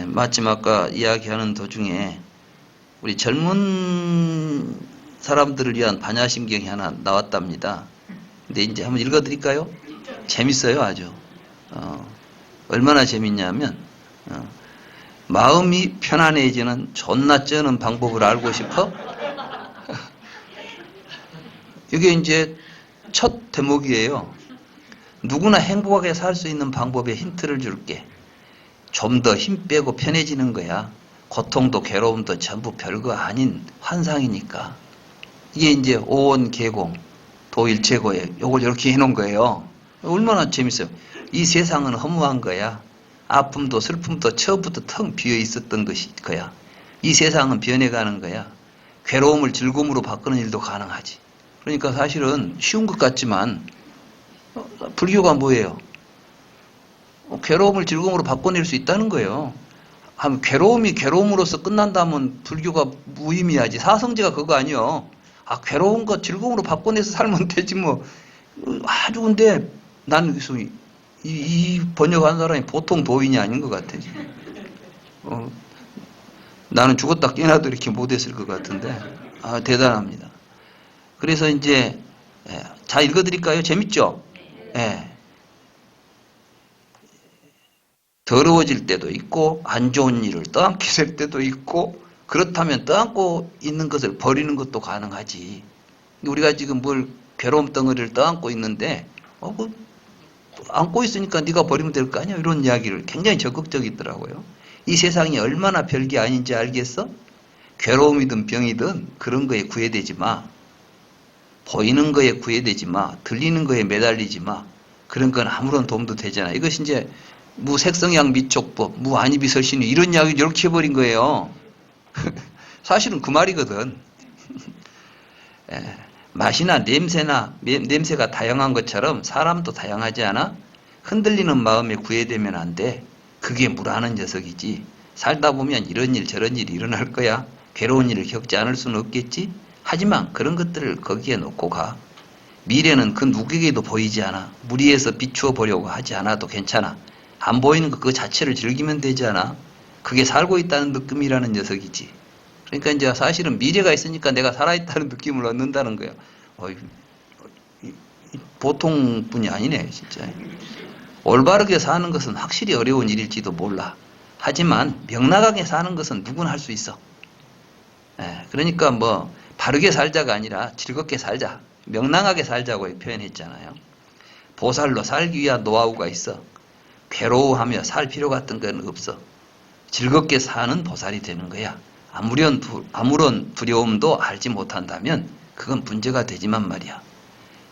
마침 아까 이야기하는 도중에 우리 젊은 사람들을 위한 반야심경이 하나 나왔답니다. 근데 이제 한번 읽어드릴까요? 재밌어요, 아주. 얼마나 재밌냐면 마음이 편안해지는 존나 쩌는 방법을 알고 싶어? 이게 이제 첫 대목이에요. 누구나 행복하게 살 수 있는 방법에 힌트를 줄게. 좀 더 힘 빼고 편해지는 거야. 고통도 괴로움도 전부 별거 아닌 환상이니까. 이게 이제 오원계공, 도일체고에 요걸 이렇게 해놓은 거예요. 얼마나 재밌어요. 이 세상은 허무한 거야. 아픔도 슬픔도 처음부터 텅 비어 있었던 것이 거야. 이 세상은 변해가는 거야. 괴로움을 즐거움으로 바꾸는 일도 가능하지. 그러니까 사실은 쉬운 것 같지만 불교가 뭐예요? 괴로움을 즐거움으로 바꿔낼 수 있다는 거예요. 괴로움이 괴로움으로서 끝난다면 불교가 무의미하지. 사성제가 그거 아니요. 괴로운 거 즐거움으로 바꿔내서 살면 되지 뭐. 아주 근데 난 이 번역한 사람이 보통 도인이 아닌 것 같아. 나는 죽었다 깨나도 이렇게 못했을 것 같은데 대단합니다. 그래서 이제 자 읽어드릴까요? 재밌죠? 더러워질 때도 있고 안 좋은 일을 떠안게 될 때도 있고 그렇다면 떠안고 있는 것을 버리는 것도 가능하지. 우리가 지금 뭘 괴로움 덩어리를 떠안고 있는데 안고 있으니까 네가 버리면 될 거 아니야? 이런 이야기를 굉장히 적극적이더라고요. 이 세상이 얼마나 별게 아닌지 알겠어? 괴로움이든 병이든 그런 거에 구애되지 마. 보이는 거에 구애되지 마. 들리는 거에 매달리지 마. 그런 건 아무런 도움도 되잖아. 이것이 이제 무색성양 미촉법, 무안이비설신유 이런 이야기 이렇게 해버린 거예요. 사실은 그 말이거든. 맛이나 냄새가 다양한 것처럼 사람도 다양하지 않아? 흔들리는 마음에 구애되면 안 돼. 그게 무라는 녀석이지. 살다 보면 이런 일 저런 일이 일어날 거야. 괴로운 일을 겪지 않을 수는 없겠지. 하지만 그런 것들을 거기에 놓고 가. 미래는 그 누구에게도 보이지 않아. 무리해서 비추어 보려고 하지 않아도 괜찮아. 안 보이는 거 그 자체를 즐기면 되지 않아. 그게 살고 있다는 느낌이라는 녀석이지. 그러니까 이제 사실은 미래가 있으니까 내가 살아있다는 느낌을 얻는다는 거예요. 보통 분이 아니네, 진짜. 올바르게 사는 것은 확실히 어려운 일일지도 몰라. 하지만 명랑하게 사는 것은 누구나 할 수 있어. 그러니까 뭐 바르게 살자가 아니라 즐겁게 살자. 명랑하게 살자고 표현했잖아요. 보살로 살기 위한 노하우가 있어. 괴로워하며 살 필요 같은 건 없어. 즐겁게 사는 보살이 되는 거야. 아무런 두려움도 알지 못한다면 그건 문제가 되지만 말이야.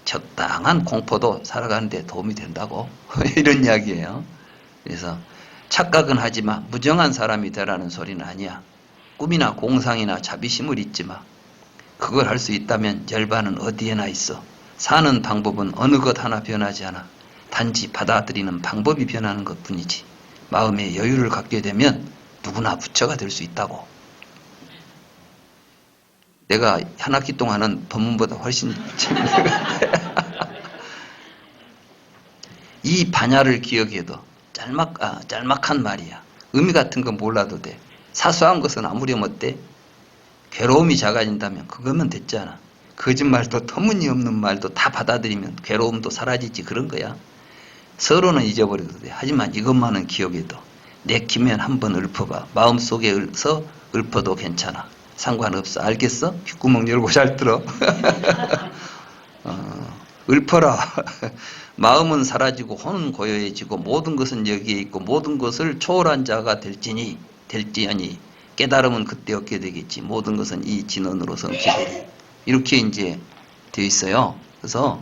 적당한 공포도 살아가는데 도움이 된다고. 이런 이야기예요. 그래서 착각은 하지 마. 무정한 사람이 되라는 소리는 아니야. 꿈이나 공상이나 자비심을 잊지 마. 그걸 할 수 있다면 열반은 어디에나 있어. 사는 방법은 어느 것 하나 변하지 않아. 단지 받아들이는 방법이 변하는 것뿐이지. 마음의 여유를 갖게 되면 누구나 부처가 될 수 있다고. 내가 한 학기 동안은 법문보다 훨씬 이 반야를 기억해도 짤막한 말이야. 의미 같은 건 몰라도 돼. 사소한 것은 아무렴 어때? 괴로움이 작아진다면 그거면 됐잖아. 거짓말도 터무니없는 말도 다 받아들이면 괴로움도 사라지지 그런 거야. 서로는 잊어버려도 돼. 하지만 이것만은 기억해도 내키면 한번 읊어봐. 마음속에서 읊어도 괜찮아. 상관없어. 알겠어? 귓구멍 열고 잘 들어. 읊어라. 마음은 사라지고 혼은 고요해지고 모든 것은 여기에 있고 모든 것을 초월한 자가 될지니 깨달음은 그때 얻게 되겠지. 모든 것은 이 진언으로서 기대리. 이렇게 이제 되어 있어요. 그래서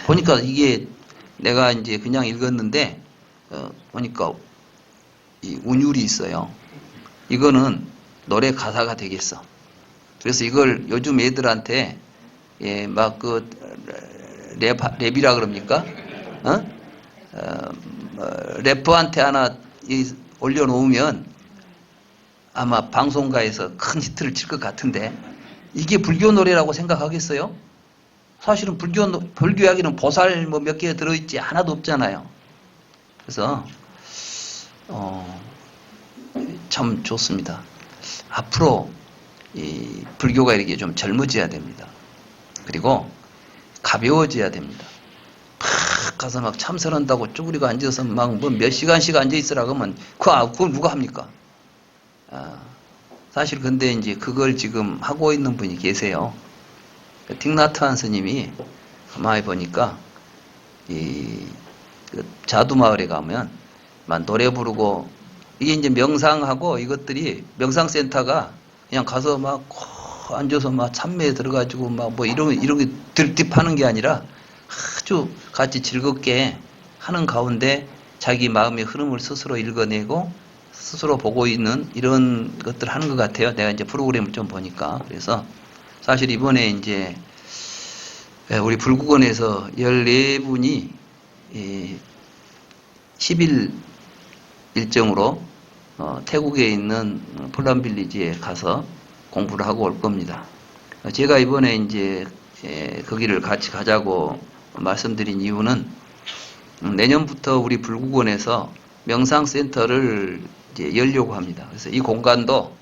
보니까 이게 내가 이제 그냥 읽었는데 보니까 이 운율이 있어요. 이거는 노래 가사가 되겠어. 그래서 이걸 요즘 애들한테 막 그 랩이라 그럽니까? 래퍼한테 하나 올려놓으면 아마 방송가에서 큰 히트를 칠 것 같은데 이게 불교 노래라고 생각하겠어요? 사실은 불교 이야기는 보살 뭐 몇 개 들어있지 하나도 없잖아요. 그래서 참 좋습니다. 앞으로 이 불교가 이렇게 좀 젊어져야 됩니다. 그리고 가벼워져야 됩니다. 팍 가서 막 참선한다고 쭈그리고 앉아서 막 뭐 몇 시간씩 앉아 있으라고 하면 그걸 누가 합니까? 사실 근데 이제 그걸 지금 하고 있는 분이 계세요. 틱나트한 스님이 가만히 보니까 그 자두마을에 가면 막 노래 부르고 이게 이제 명상하고 이것들이 명상센터가 그냥 가서 막 앉아서 막 참매에 들어가지고 막 뭐 이런 게 들딥하는 게 아니라 아주 같이 즐겁게 하는 가운데 자기 마음의 흐름을 스스로 읽어내고 스스로 보고 있는 이런 것들 하는 것 같아요. 내가 이제 프로그램을 좀 보니까. 그래서 사실 이번에 이제 우리 불국원에서 14분이 10일 일정으로 태국에 있는 폴란빌리지에 가서 공부를 하고 올 겁니다. 제가 이번에 이제 거기를 같이 가자고 말씀드린 이유는 내년부터 우리 불국원에서 명상센터를 이제 열려고 합니다. 그래서 이 공간도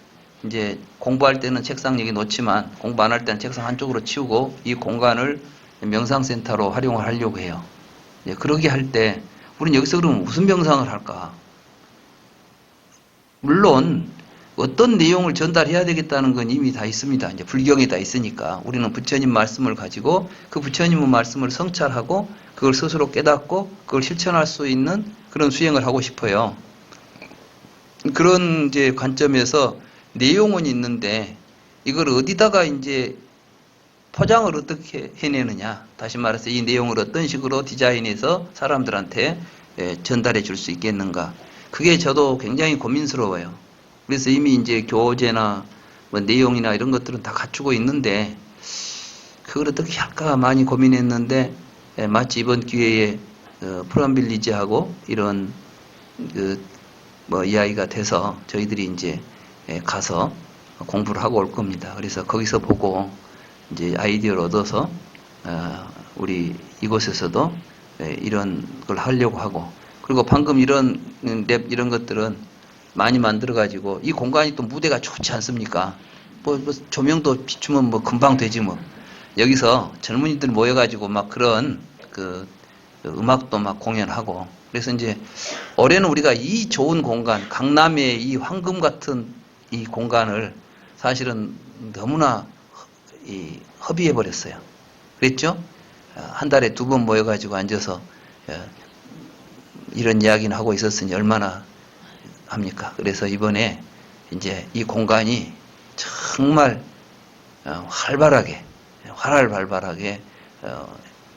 이제 공부할 때는 책상 여기 놓지만 공부 안 할 때는 책상 한쪽으로 치우고 이 공간을 명상센터로 활용을 하려고 해요. 그러게 할 때 우리는 여기서 그러면 무슨 명상을 할까? 물론 어떤 내용을 전달해야 되겠다는 건 이미 다 있습니다. 이제 불경에 다 있으니까 우리는 부처님 말씀을 가지고 그 부처님의 말씀을 성찰하고 그걸 스스로 깨닫고 그걸 실천할 수 있는 그런 수행을 하고 싶어요. 그런 이제 관점에서 내용은 있는데 이걸 어디다가 이제 포장을 어떻게 해내느냐. 다시 말해서 이 내용을 어떤 식으로 디자인해서 사람들한테 전달해 줄 수 있겠는가. 그게 저도 굉장히 고민스러워요. 그래서 이미 이제 교재나 뭐 내용이나 이런 것들은 다 갖추고 있는데 그걸 어떻게 할까 많이 고민했는데 마치 이번 기회에 프란빌리지하고 이런 뭐 이야기가 돼서 저희들이 이제 가서 공부를 하고 올 겁니다. 그래서 거기서 보고 이제 아이디어를 얻어서 우리 이곳에서도 이런 걸 하려고 하고 그리고 방금 이런 랩 이런 것들은 많이 만들어 가지고 이 공간이 또 무대가 좋지 않습니까? 뭐 조명도 비추면 뭐 금방 되지 뭐. 여기서 젊은이들 모여 가지고 막 그런 그 음악도 막 공연하고 그래서 이제 올해는 우리가 이 좋은 공간 강남의 이 황금 같은 이 공간을 사실은 너무나 허비해 버렸어요. 그랬죠? 한 달에 2번 모여 가지고 앉아서 이런 이야기는 하고 있었으니 얼마나 합니까? 그래서 이번에 이제 이 공간이 정말 활발하게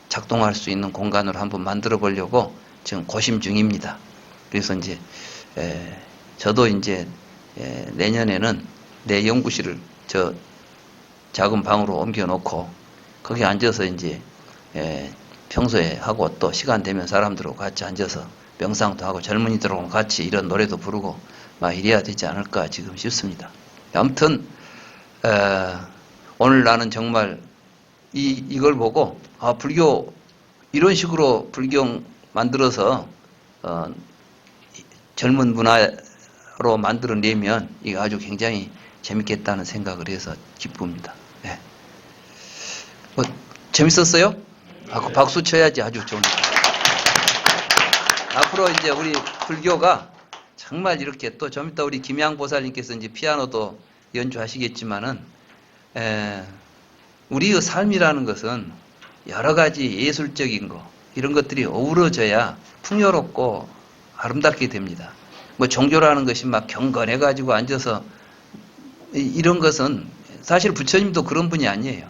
작동할 수 있는 공간으로 한번 만들어 보려고 지금 고심 중입니다. 그래서 이제 저도 이제 내년에는 내 연구실을 저 작은 방으로 옮겨 놓고 거기 앉아서 이제 평소에 하고 또 시간 되면 사람들하고 같이 앉아서 명상도 하고 젊은이들하고 같이 이런 노래도 부르고 이래야 되지 않을까 지금 싶습니다. 아무튼 오늘 나는 정말 이걸 보고 불교 이런 식으로 불경 만들어서 젊은 문화로 만들어내면 이거 아주 굉장히 재밌겠다는 생각을 해서 기쁩니다. 네. 재밌었어요? 그 박수 쳐야지. 아주 좋은. 앞으로 이제 우리 불교가 정말 이렇게 또 좀 이따 우리 김양 보살님께서 이제 피아노도 연주하시겠지만은 우리의 삶이라는 것은 여러 가지 예술적인 거 이런 것들이 어우러져야 풍요롭고 아름답게 됩니다. 종교라는 것이 막 경건해 가지고 앉아서 이런 것은 사실 부처님도 그런 분이 아니에요.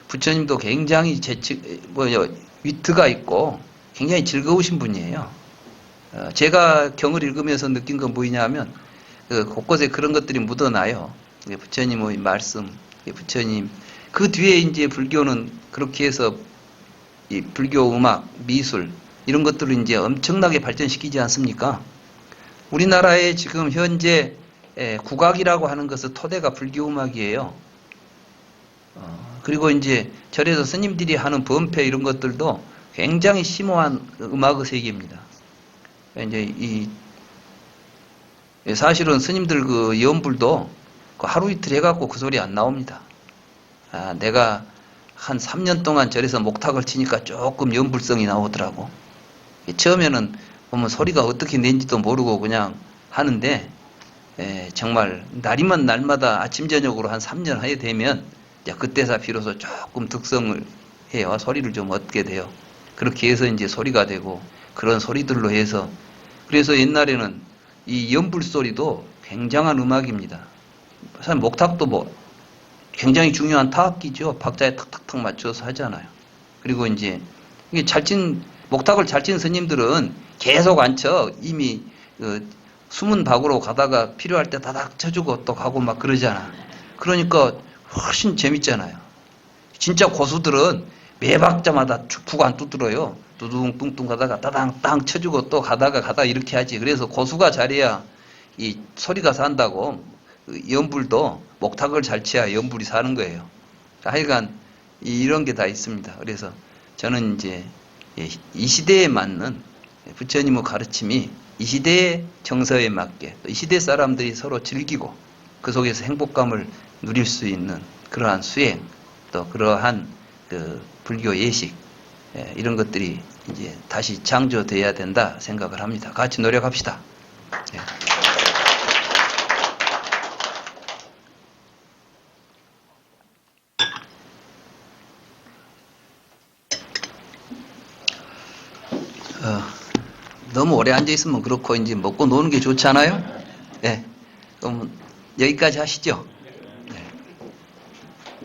부처님도 굉장히 위트가 있고 굉장히 즐거우신 분이에요. 제가 경을 읽으면서 느낀 건 뭐냐면 곳곳에 그런 것들이 묻어나요. 부처님의 말씀, 부처님 그 뒤에 이제 불교는 그렇게 해서 이 불교 음악, 미술 이런 것들을 이제 엄청나게 발전시키지 않습니까? 우리나라에 지금 현재 국악이라고 하는 것은 토대가 불교 음악이에요. 그리고 이제 절에서 스님들이 하는 범패 이런 것들도 굉장히 심오한 음악의 세계입니다. 이제 사실은 스님들 그 연불도 하루 이틀 해갖고 그 소리 안 나옵니다. 내가 한 3년 동안 절에서 목탁을 치니까 조금 연불성이 나오더라고. 처음에는 보면 소리가 어떻게 낸지도 모르고 그냥 하는데 정말 날이면 날마다 아침 저녁으로 한 3년 하게 되면 이제 그때서 비로소 조금 득성을 해요. 소리를 좀 얻게 돼요. 그렇게 해서 이제 소리가 되고 그런 소리들로 해서 그래서 옛날에는 이 연불 소리도 굉장한 음악입니다. 사실 목탁도 굉장히 중요한 타악기죠. 박자에 탁탁탁 맞춰서 하잖아요. 그리고 이제 이게 목탁을 잘 친 스님들은 계속 안 쳐. 이미 숨은 박으로 가다가 필요할 때 다닥 쳐주고 또 가고 막 그러잖아. 그러니까 훨씬 재밌잖아요. 진짜 고수들은 매 박자마다 푹 안 두드려요. 두둥 뚱뚱 가다가 따당 땅 쳐주고 또 가다가 이렇게 하지. 그래서 고수가 잘해야 이 소리가 산다고 연불도 목탁을 잘 쳐야 연불이 사는 거예요. 하여간 이런 게 다 있습니다. 그래서 저는 이제 이 시대에 맞는 부처님의 가르침이 이 시대의 정서에 맞게 또 이 시대 사람들이 서로 즐기고 그 속에서 행복감을 누릴 수 있는 그러한 수행 또 그러한 그 불교 예식 이런 것들이 이제 다시 창조돼야 된다 생각을 합니다. 같이 노력합시다. 네. 너무 오래 앉아 있으면 그렇고 이제 먹고 노는 게 좋잖아요. 네. 그럼 여기까지 하시죠.